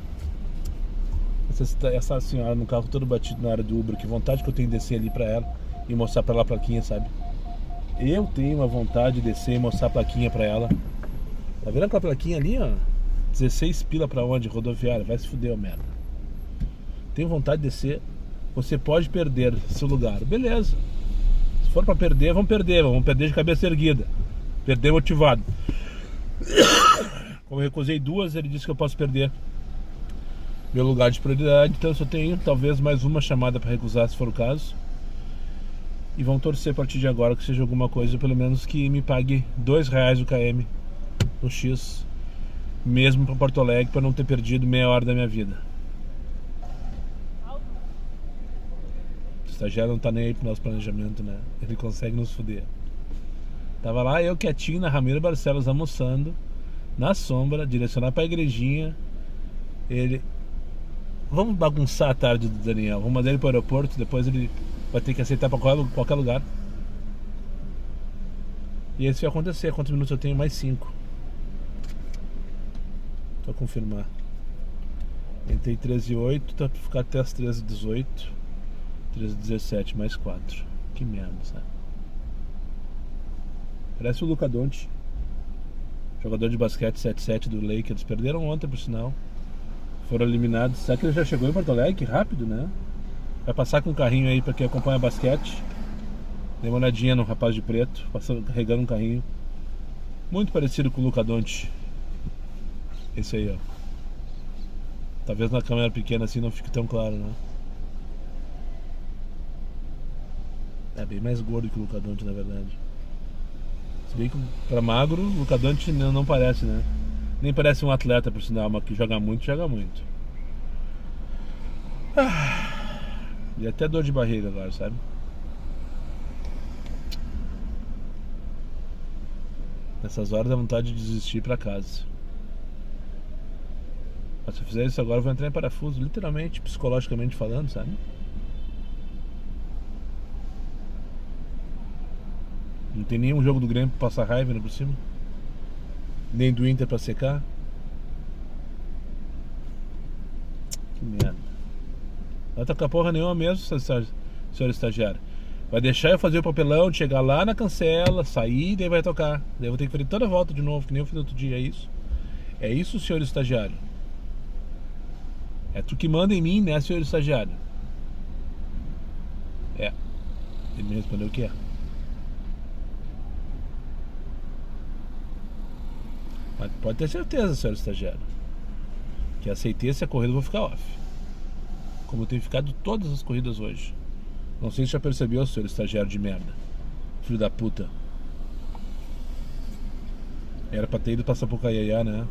Essa senhora no carro todo batido na área do Uber, que vontade que eu tenho de descer ali pra ela e mostrar pra ela a plaquinha, sabe? Eu tenho uma vontade de descer e mostrar a plaquinha pra ela. Tá vendo aquela plaquinha ali, ó? 16 pila pra onde? Rodoviária, vai se fuder, ô merda. Tenho vontade de descer. Você pode perder seu lugar, beleza. Se for pra perder, vamos perder de cabeça erguida. Perder motivado. Como eu recusei duas, ele disse que eu posso perder meu lugar de prioridade. Então eu só tenho talvez mais uma chamada para recusar, se for o caso. E vão torcer a partir de agora que seja alguma coisa, pelo menos que me pague R$2 o KM no X, mesmo para Porto Alegre, para não ter perdido meia hora da minha vida. O estagiário não tá nem aí pro nosso planejamento, né? Ele consegue nos foder. Tava lá eu quietinho na Ramiro Barcelos almoçando, na sombra, direcionar pra igrejinha. Ele... Vamos bagunçar a tarde do Daniel, vamos mandar ele pro aeroporto, depois ele vai ter que aceitar pra qualquer lugar. E isso vai acontecer. Quantos minutos eu tenho? Mais 5. Vou confirmar. Entrei 13h08, tá pra ficar até as 13h18. 13h17, mais 4. Que merda, sabe? Parece o Luka Doncic, jogador de basquete 7-7 do Lakers. Perderam ontem, por sinal. Foram eliminados. Será que ele já chegou em Porto Alegre? Que rápido, né? Vai passar com um carrinho aí pra quem acompanha basquete. Dei uma olhadinha no rapaz de preto, passando, carregando um carrinho muito parecido com o Luka Doncic. Esse aí, ó. Talvez na câmera pequena assim não fique tão claro, né? É bem mais gordo que o Luka Doncic, na verdade. Se bem que pra magro, o Luka Doncic não parece, né? Nem parece um atleta, por sinal, mas que joga muito, joga muito. E até dor de barriga agora, sabe? Nessas horas dá vontade de desistir pra casa. Mas se eu fizer isso agora eu vou entrar em parafuso, literalmente, psicologicamente falando, sabe? Não tem nenhum jogo do Grêmio pra passar raiva, né, por cima. Nem do Inter pra secar. Que merda. Não vai tocar porra nenhuma mesmo, senhor estagiário. Vai deixar eu fazer o papelão, chegar lá na cancela, sair, daí vai tocar. Daí eu vou ter que fazer toda a volta de novo, que nem eu fiz outro dia, é isso? É isso, senhor estagiário? É tu que manda em mim, né, senhor estagiário? É. Ele me respondeu que é. Mas pode ter certeza, senhor estagiário, que aceitei essa corrida eu vou ficar off. Como eu tenho ficado todas as corridas hoje. Não sei se já percebeu, senhor estagiário de merda. Filho da puta. Era pra ter ido pra Sapucaia, né?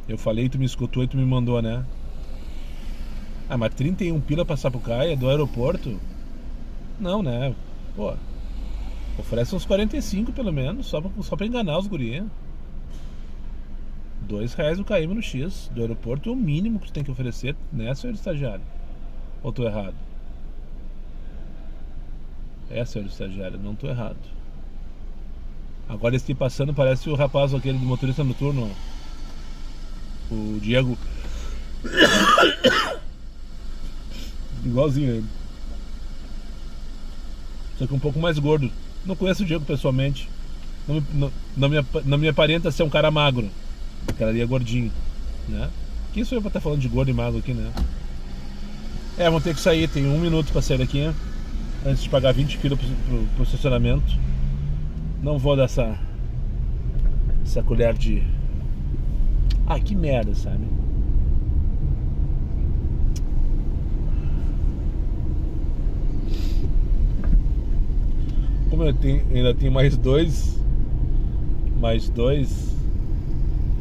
Eu falei, tu me escutou e tu me mandou, né? Ah, mas 31 pila pra Sapucaia do aeroporto? Não, né? Pô, oferece uns 45 pelo menos, só pra enganar os guri. R$2 o KM no X. Do aeroporto é o mínimo que tu tem que oferecer, né, senhor estagiário? Ou tô errado? É, senhor estagiário, não tô errado. Agora esse passando parece o rapaz aquele do motorista noturno, o Diego. Igualzinho ele. Só que um pouco mais gordo. Não conheço o Diego pessoalmente. Não me aparenta ser um cara magro. O cara ali é gordinho, né? Que isso eu vou estar falando de gordo e magro aqui, né? É, vamos ter que sair. Tem 1 minuto pra sair daqui, né? Antes de pagar 20 kg pro estacionamento. Não vou dar essa colher de... Ah, que merda, sabe? Como eu ainda tenho mais dois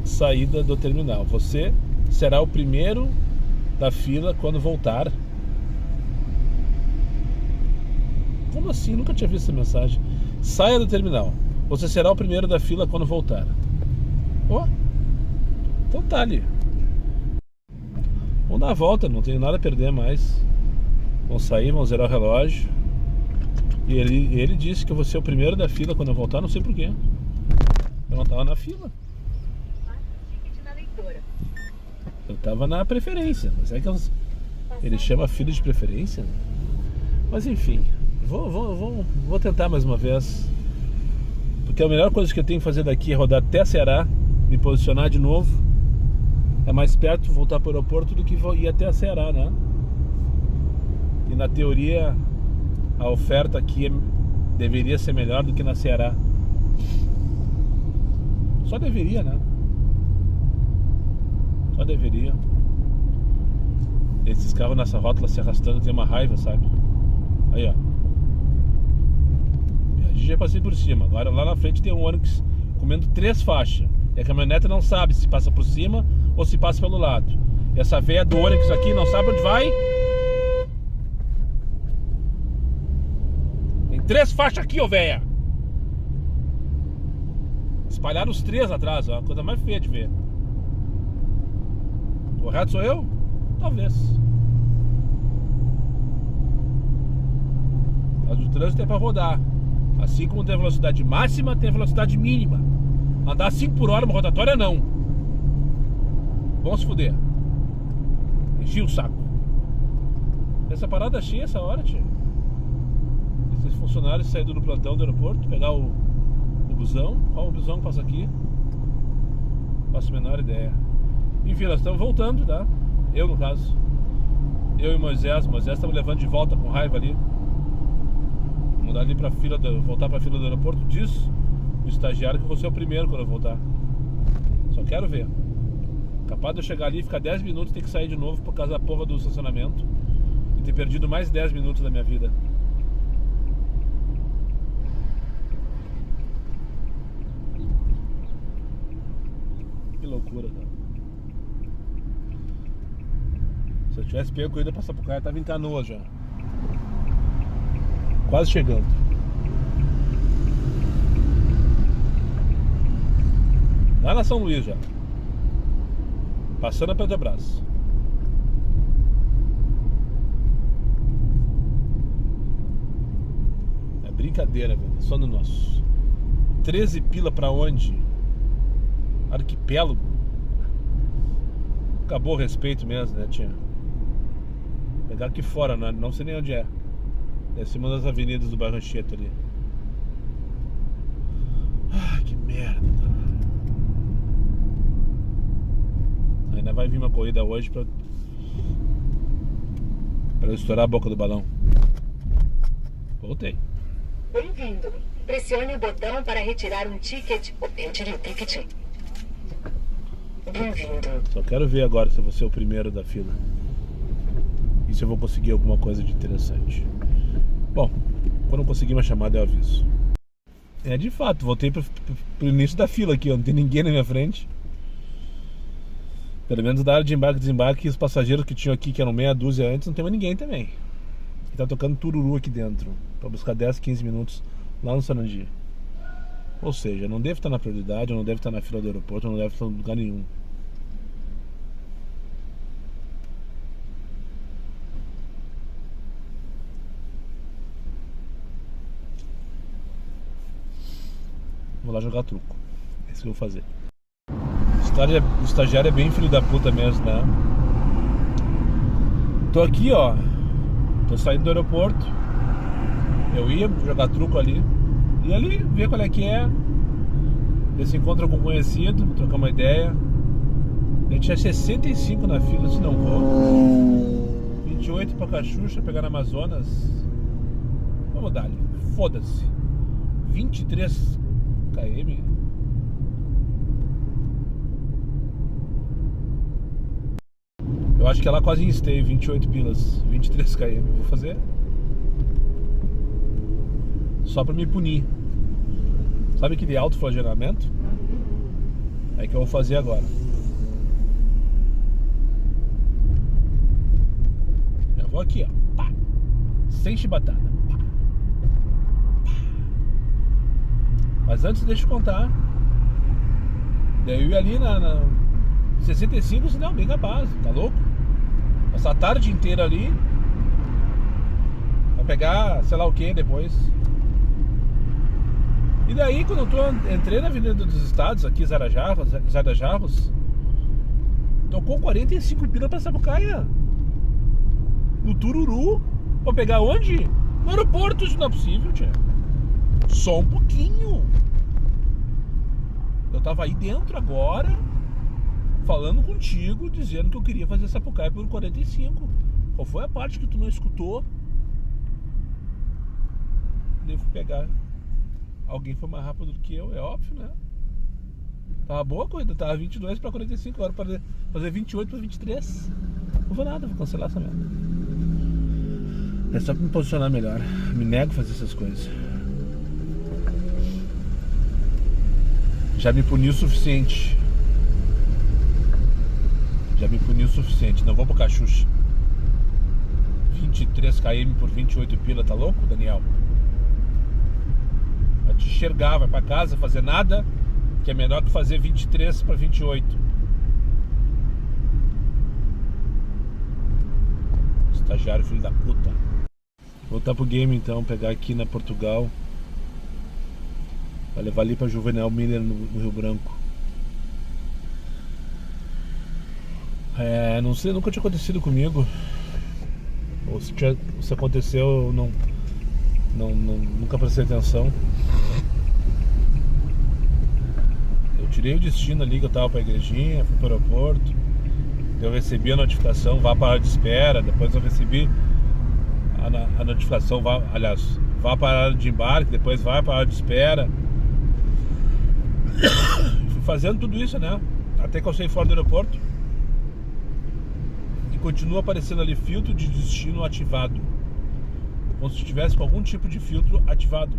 saída do terminal. Você será o primeiro da fila quando voltar. Como assim? Nunca tinha visto essa mensagem. Saia do terminal. Você será o primeiro da fila quando voltar. Ó. Então tá ali. Vamos dar a volta, não tenho nada a perder mais. Vamos sair, vamos zerar o relógio. E ele disse que eu vou ser o primeiro da fila quando eu voltar, não sei porquê. Eu não tava na fila. Eu tava na preferência, mas é que ele chama fila de preferência? Mas enfim, vou tentar mais uma vez. Porque a melhor coisa que eu tenho que fazer daqui é rodar até Ceará, me posicionar de novo. É mais perto voltar para o aeroporto do que ir até Ceará, né? E na teoria a oferta aqui deveria ser melhor do que na Ceará. Só deveria, né? Só deveria. Esses carros nessa rótula se arrastando tem uma raiva, sabe? Aí, ó. A gente já passei por cima. Agora lá na frente tem um Onix comendo 3 faixas. E a caminhonete não sabe se passa por cima ou se passa pelo lado. E essa véia do Onix aqui não sabe onde vai. Tem 3 faixas aqui, ô véia. Espalharam os 3 atrás, ó. Coisa mais feia de ver. Correto sou eu? Talvez. Mas o trânsito é pra rodar. Assim como tem a velocidade máxima, tem a velocidade mínima. Andar 5 por hora numa rotatória, não. Vamos se fuder. Enchi o saco. Essa parada cheia essa hora, tio. Esses funcionários saíram do plantão do aeroporto, pegar o busão. Qual o busão que passa aqui? Não faço a menor ideia. Enfim, nós estamos voltando, tá? Eu, no caso. Eu e o Moisés estamos levando de volta com raiva ali. Vamos dar ali pra fila, voltar pra fila do aeroporto. Diz o estagiário que eu vou ser o primeiro quando eu voltar. Só quero ver. Capaz de eu chegar ali e ficar 10 minutos e ter que sair de novo por causa da porra do estacionamento. E ter perdido mais 10 minutos da minha vida. Que loucura, cara. Se eu tivesse pego corrida pra Sapucaia, eu tava em Canoas já. Quase chegando. Lá na São Luís já. Passando a Petrobras. É brincadeira, velho. Só no nosso. 13 pila pra onde? Arquipélago. Acabou o respeito mesmo, né, tia? Pegar aqui fora, não sei nem onde é. Deve ser uma das avenidas do bairro Anchieta ali. Ah, que merda. Ainda vai vir uma corrida hoje pra eu estourar a boca do balão. Voltei. Bem-vindo. Pressione o botão para retirar um ticket. Eu tirei o ticket. Bem-vindo. Só quero ver agora se eu vou ser o primeiro da fila. E se eu vou conseguir alguma coisa de interessante. Bom, quando eu conseguir uma chamada eu aviso. É, de fato, voltei pro início da fila aqui, ó. Não tem ninguém na minha frente. Pelo menos da área de embarque e desembarque, os passageiros que tinham aqui, que eram meia dúzia antes, não tem mais ninguém também. E tá tocando tururu aqui dentro, pra buscar 10, 15 minutos lá no Sarandi. Ou seja, não deve estar na prioridade, eu não deve estar na fila do aeroporto, eu não deve estar em lugar nenhum. Vou lá jogar truco. É isso que eu vou fazer. O estagiário é bem filho da puta mesmo, né? Tô aqui, ó. Tô saindo do aeroporto. Eu ia jogar truco ali. E ali, ver qual é que é. Ver se encontra com um conhecido, trocar uma ideia. A gente é 65 na fila, se não vou. 28 pra Cachucha, pegar na Amazonas. Vamos dar ali. Foda-se. 23 km. Eu acho que ela quase instei 28 pilas, 23 km. Vou fazer só pra me punir. Sabe aquele autoflagelamento? É que eu vou fazer agora. Eu vou aqui, ó. Pá. Sem chibatada. Pá. Pá. Mas antes deixa eu contar. Daí eu ia ali na 65, se não, bem capaz, tá louco? Passar a tarde inteira ali. Vai pegar sei lá o que depois. E daí quando eu entrei na Avenida dos Estados, aqui Zara Jarros, tocou 45 pila pra Sapucaia. No Tururu. Pra pegar onde? No aeroporto, isso não é possível, tia. Só um pouquinho. Eu tava aí dentro agora, falando contigo, dizendo que eu queria fazer Sapucaia por 45. Qual foi a parte que tu não escutou? Devo pegar. Alguém foi mais rápido do que eu, é óbvio, né? Tava boa a corrida, tava 22 pra 45, agora para fazer 28 pra 23. Não vou nada, vou cancelar essa merda. É só pra me posicionar melhor. Me nego a fazer essas coisas. Já me puni o suficiente. Não vou pro Cachucha. 23 km por 28 pila, tá louco, Daniel? Vai te enxergar, vai pra casa, fazer nada, que é melhor que fazer 23 pra 28. Estagiário, filho da puta. Voltar pro game então, pegar aqui na Portugal. Vai levar ali pra Juvenal Miller no Rio Branco. Não sei, nunca tinha acontecido comigo. Ou se aconteceu, eu nunca prestei atenção. Eu tirei o destino ali que eu tava pra igrejinha, fui pro aeroporto. Eu recebi a notificação, vá para a área de espera. Depois eu recebi a notificação, vá para a área de embarque, depois vai para a área de espera. Fui fazendo tudo isso, né? Até que eu saí fora do aeroporto. E continua aparecendo ali filtro de destino ativado. Como se estivesse com algum tipo de filtro ativado.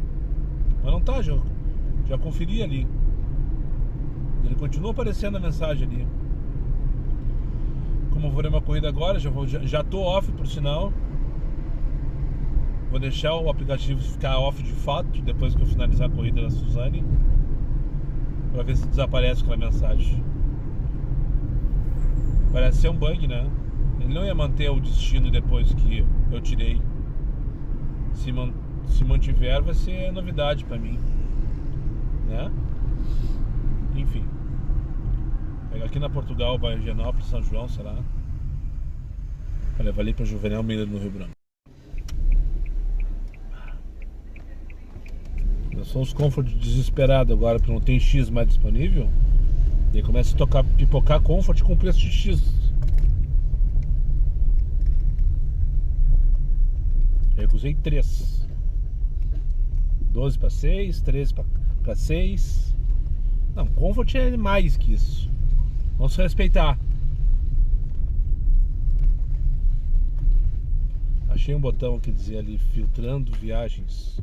Mas não tá, já conferi ali. Ele continua aparecendo a mensagem ali. Como eu vou ver uma corrida agora, já tô off por sinal. Vou deixar o aplicativo ficar off de fato depois que eu finalizar a corrida da Suzane, pra ver se desaparece aquela mensagem. Parece ser um bug, né? Ele não ia manter o destino depois que eu tirei. Se mantiver, vai ser novidade pra mim, né? Enfim. Pegar aqui na Portugal, bairro Higienópolis, São João, será? Vai levar ali pra Juvenal Miller no Rio Branco. Nós somos Comfort desesperado agora, porque não tem X mais disponível. E aí começa a pipocar Comfort com preço de X. Eu usei 3. 12 para 6, 13 para 6. Não, Comfort é mais que isso. Vamos respeitar. Achei um botão que dizia ali, filtrando viagens.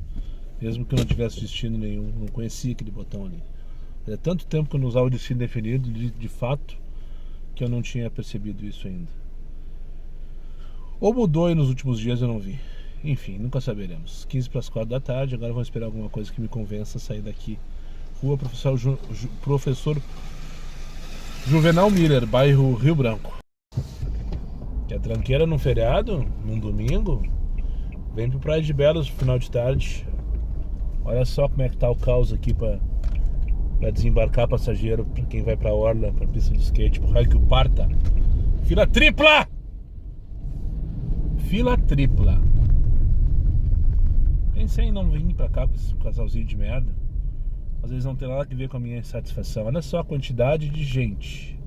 Mesmo que eu não tivesse destino nenhum. Não conhecia aquele botão ali. É tanto tempo que eu não usava o destino definido, de fato, que eu não tinha percebido isso ainda. Ou mudou e nos últimos dias eu não vi. Enfim, nunca saberemos. 15 para as 4 da tarde, agora vamos esperar alguma coisa que me convença a sair daqui. Rua Professor Juvenal Miller, bairro Rio Branco. Quer tranqueira num feriado? Num domingo? Vem pro Praia de Belos no final de tarde. Olha só como é que tá o caos aqui pra desembarcar passageiro, pra quem vai pra Orla, pra pista de skate, pro raio que o parta. Fila tripla! Fila tripla. Pensei em não vir pra cá com esse casalzinho de merda. Às vezes não tem nada a ver com a minha insatisfação. Olha só a quantidade de gente.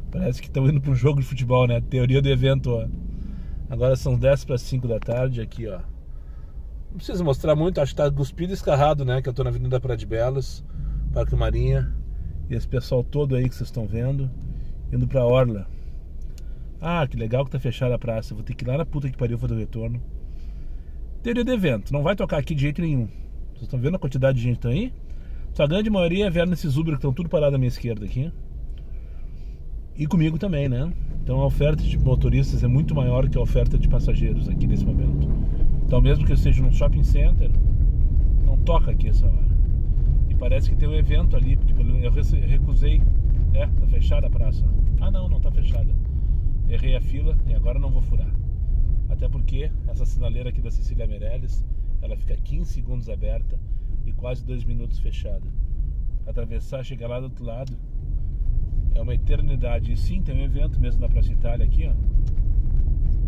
Parece que estão indo para um jogo de futebol, né? Teoria do evento, ó. Agora são 10 para 5 da tarde aqui, ó. Não precisa mostrar muito, acho que tá cuspido e escarrado, né? Que eu tô na Avenida Praia de Belos, Parque Marinha. E esse pessoal todo aí que vocês estão vendo, indo pra Orla. Ah, que legal que tá fechada a praça. Vou ter que ir lá na puta que pariu fazer o retorno. Teoria do evento, não vai tocar aqui de jeito nenhum. Vocês estão vendo a quantidade de gente que tá aí? A grande maioria vieram nesses Uber que estão tudo parado à minha esquerda aqui. E comigo também, né? Então a oferta de motoristas é muito maior que a oferta de passageiros aqui nesse momento. Então mesmo que eu esteja num shopping center, não toca aqui essa hora. E parece que tem um evento ali, porque eu recusei. Tá fechada a praça. Ah não tá fechada. errei a fila e agora não vou furar. Até porque essa sinaleira aqui da Cecília Meirelles, ela fica 15 segundos aberta e quase 2 minutos fechada. Atravessar, chegar lá do outro lado é uma eternidade. E sim, tem um evento mesmo na Praça Itália aqui, ó,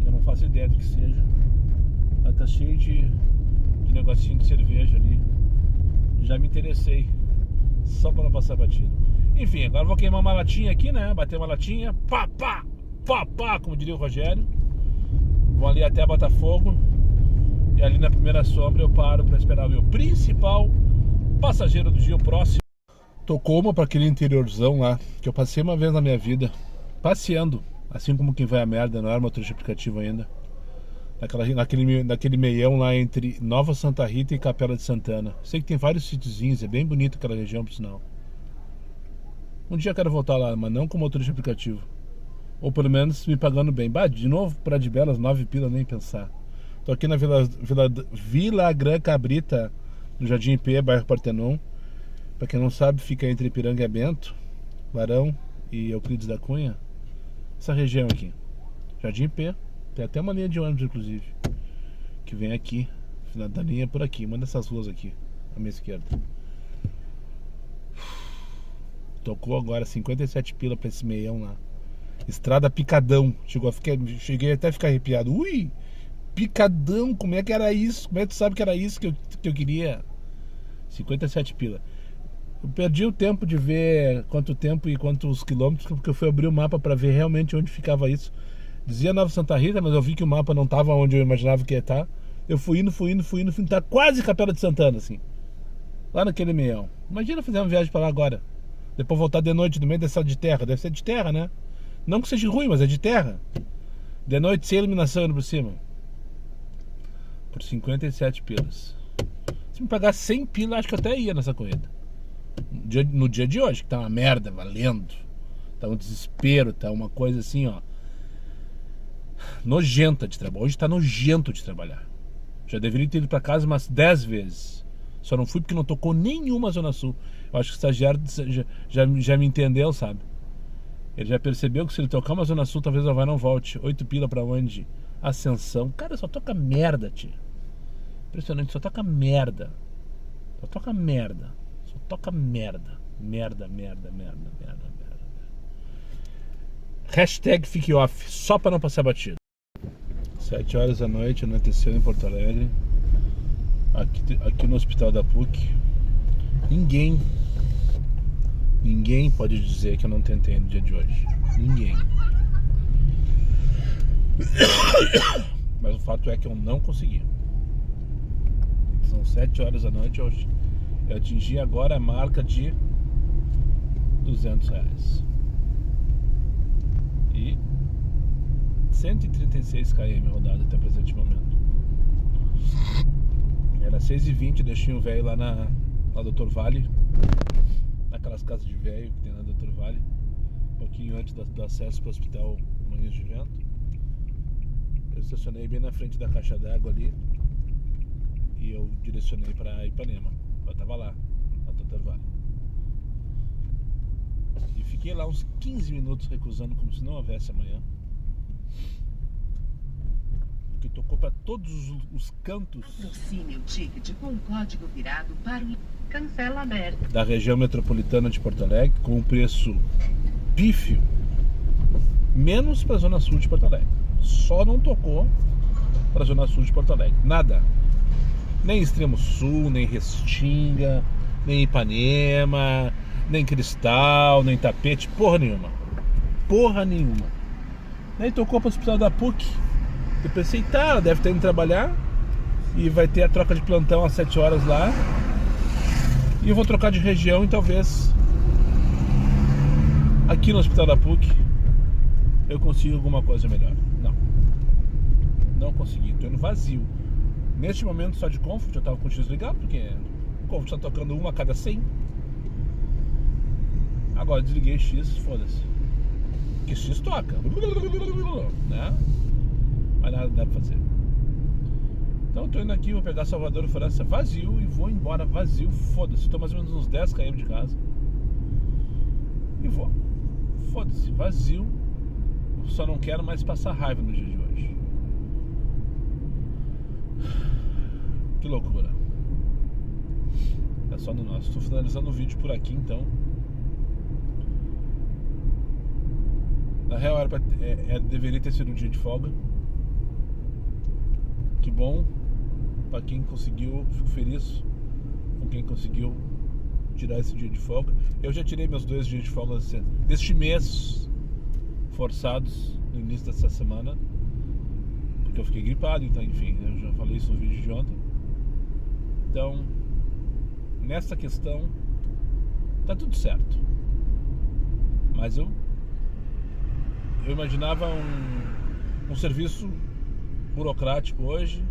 que eu não faço ideia do que seja. Ela tá cheio de negocinho de cerveja ali. Já me interessei, só para não passar batido. Enfim, agora eu vou queimar uma latinha aqui, né? Bater uma latinha, pá, pá, pá, pá, como diria o Rogério. Vou ali até Botafogo. E ali na primeira sombra eu paro para esperar o meu principal passageiro do dia, o próximo. Tocou uma para aquele interiorzão lá, que eu passei uma vez na minha vida, passeando, assim como quem vai a merda, não era motorista aplicativo ainda. Naquele meião lá entre Nova Santa Rita e Capela de Santana. Sei que tem vários sítiozinhos, é bem bonito aquela região, por sinal. Um dia eu quero voltar lá, mas não com motorista aplicativo. Ou pelo menos me pagando bem. Bah, de novo para de Belas, 9 pila, nem pensar. Tô aqui na Vila Gran Cabrita, no Jardim IP, bairro Partenon. Pra quem não sabe, fica entre Ipiranga e Bento, Barão e Euclides da Cunha. Essa região aqui, Jardim IP. Tem até uma linha de ônibus, inclusive, que vem aqui, final da linha por aqui, uma dessas ruas aqui, à minha esquerda. Tocou agora 57 pila pra esse meião lá. Estrada Picadão. Cheguei até a ficar arrepiado. Ui! Picadão, como é que era isso? Como é que tu sabe que era isso que eu queria? 57 pila. Eu perdi o tempo de ver quanto tempo e quantos quilômetros, porque eu fui abrir o mapa pra ver realmente onde ficava isso. Dizia Nova Santa Rita, mas eu vi que o mapa não estava onde eu imaginava que ia estar. Eu fui indo, tá quase Capela de Santana, assim. Lá naquele meião. Imagina fazer uma viagem pra lá agora. Depois voltar de noite no meio dessa de terra. Deve ser de terra, né? Não que seja ruim, mas é de terra. De noite sem iluminação indo por cima. Por 57 pilas. Se me pagar 100 pila, acho que eu até ia nessa corrida. No dia de hoje, que tá uma merda, valendo. Tá um desespero, tá uma coisa assim, ó. Nojenta de trabalhar. Hoje tá nojento de trabalhar. Já deveria ter ido pra casa umas 10 vezes. Só não fui porque não tocou nenhuma Zona Sul. Eu acho que o estagiário já me entendeu, sabe? Ele já percebeu que se ele tocar uma Zona Sul, talvez ela não volte. 8 pila pra onde? Ascensão. Cara, só toca merda, tio. Impressionante, só toca merda. Só toca merda. Só toca merda. Merda. Hashtag fique off, só para não passar batido. 7 horas da noite, anoiteceu em Porto Alegre. Aqui no hospital da PUC. Ninguém pode dizer que eu não tentei no dia de hoje. Ninguém. Mas o fato é que eu não consegui. São 7 horas da noite hoje. Eu atingi agora a marca de R$200. E 136 km rodado até o presente momento. Era 6h20, deixei um velho lá na Doutor Vale, naquelas casas de velho que tem na Doutor Vale, um pouquinho antes do acesso para o Hospital Moinhos de Vento. Eu estacionei bem na frente da caixa d'água ali e eu direcionei para Ipanema. Eu tava lá, na Doutor Vale. E fiquei lá uns 15 minutos recusando como se não houvesse amanhã. Porque tocou para todos os cantos. Aproxime o ticket com o código virado para o cancelamento da região metropolitana de Porto Alegre, com um preço pífio, menos para a Zona Sul de Porto Alegre. Só não tocou para a Zona Sul de Porto Alegre. Nada. Nem Extremo Sul, nem Restinga, nem Ipanema, nem Cristal, nem Tapete, porra nenhuma. Nem tocou para o hospital da PUC. Eu pensei, tá, ela deve estar indo trabalhar e vai ter a troca de plantão às 7 horas lá. E eu vou trocar de região e talvez aqui no hospital da PUC eu consiga alguma coisa melhor. Não consegui, tô indo vazio. Neste momento só de Comfort, eu tava com o X ligado, porque o Comfort tá tocando uma a cada 100. Agora desliguei o X, foda-se. Porque X toca, né? Mas nada dá pra fazer. Então eu tô indo aqui, vou pegar Salvador França vazio e vou embora vazio, foda-se. Tô mais ou menos uns 10 km de casa. E vou. Foda-se, vazio. só não quero mais passar raiva no dia de hoje. Que loucura. É só no nosso. Estou finalizando o vídeo por aqui, então. Na real, deveria ter sido um dia de folga. Que bom. Para quem conseguiu, fico feliz com quem conseguiu tirar esse dia de folga. Eu já tirei meus 2 dias de folga deste mês, forçados no início dessa semana, porque eu fiquei gripado, então enfim, eu já falei isso no vídeo de ontem. Então, nessa questão, tá tudo certo. Mas eu imaginava um serviço burocrático hoje,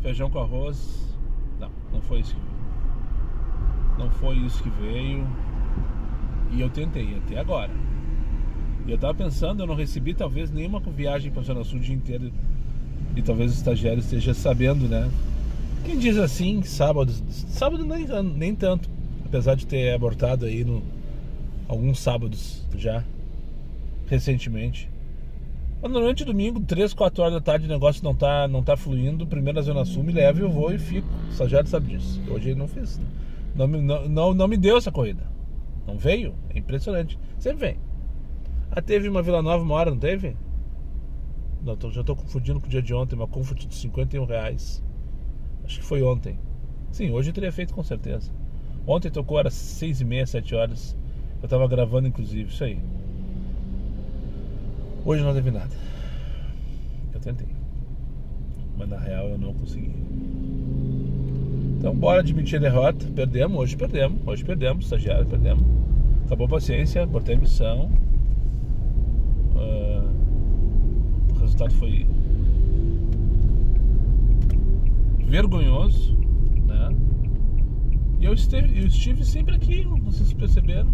feijão com arroz. Não foi isso que veio. Não foi isso que veio. E eu tentei até agora. E eu tava pensando, eu não recebi talvez nenhuma viagem para a Zona Sul o dia inteiro. E talvez o estagiário esteja sabendo, né? Quem diz assim, sábado nem tanto. Apesar de ter abortado aí alguns sábados já, recentemente. Mas normalmente domingo, 3, 4 horas da tarde, o negócio não tá fluindo. Primeiro na Zona Sul me leva e eu vou e fico. O estagiário sabe disso. Hoje ele não fez. Não me deu essa corrida. Não veio. É impressionante. Sempre vem. Teve uma Vila Nova uma hora, não teve? Não, já tô confundindo com o dia de ontem. Uma Comfort de R$51. Acho que foi ontem. Sim, hoje eu teria feito com certeza. Ontem tocou, era 6h30, 7 horas. Eu tava gravando inclusive, isso aí. Hoje não teve nada. Eu tentei, mas na real eu não consegui. Então bora admitir a derrota. Hoje perdemos, estagiário, perdemos. Acabou a paciência, botei a missão. O resultado foi vergonhoso, né? E eu estive sempre aqui, vocês perceberam?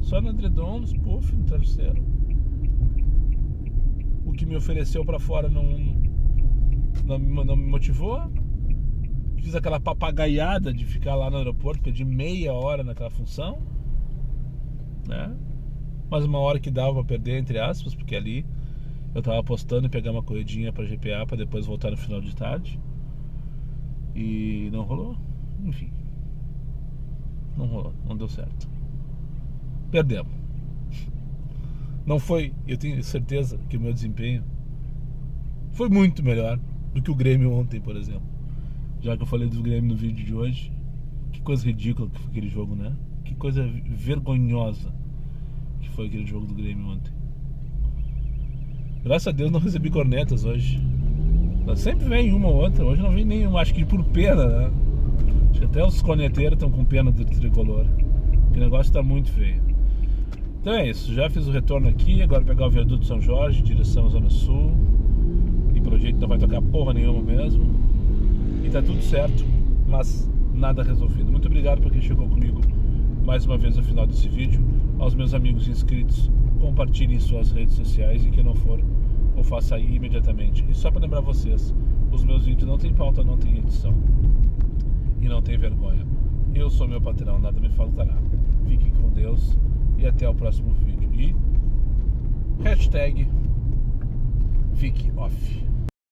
Só no edredom, nos puff, no travesseiro. O que me ofereceu pra fora não me motivou. Fiz aquela papagaiada de ficar lá no aeroporto, perdi meia hora naquela função, né? Mas uma hora que dava pra perder, entre aspas, porque ali eu tava apostando em pegar uma corridinha pra GPA pra depois voltar no final de tarde. E não rolou. Enfim, não rolou, não deu certo. Perdemos. Não foi, eu tenho certeza que o meu desempenho foi muito melhor do que o Grêmio ontem, por exemplo. Já que eu falei do Grêmio no vídeo de hoje. Que coisa ridícula que foi aquele jogo, né? Que coisa vergonhosa que foi aquele jogo do Grêmio ontem. Graças a Deus não recebi cornetas hoje. Mas sempre vem uma ou outra, hoje não vem nenhuma. Acho que por pena, né? Acho que até os corneteiros estão com pena do tricolor. Que o negócio tá muito feio. Então é isso, já fiz o retorno aqui. Agora pegar o viaduto São Jorge, direção à Zona Sul. E pelo jeito não vai tocar porra nenhuma mesmo. E tá tudo certo, mas nada resolvido. Muito obrigado por quem chegou comigo mais uma vez no final desse vídeo. Aos meus amigos inscritos, compartilhem em suas redes sociais. E quem não for, ou faça aí imediatamente. E só para lembrar vocês, os meus vídeos não tem pauta, não tem edição e não tem vergonha. Eu sou meu patrão, nada me faltará. Fiquem com Deus e até o próximo vídeo. E hashtag fique off.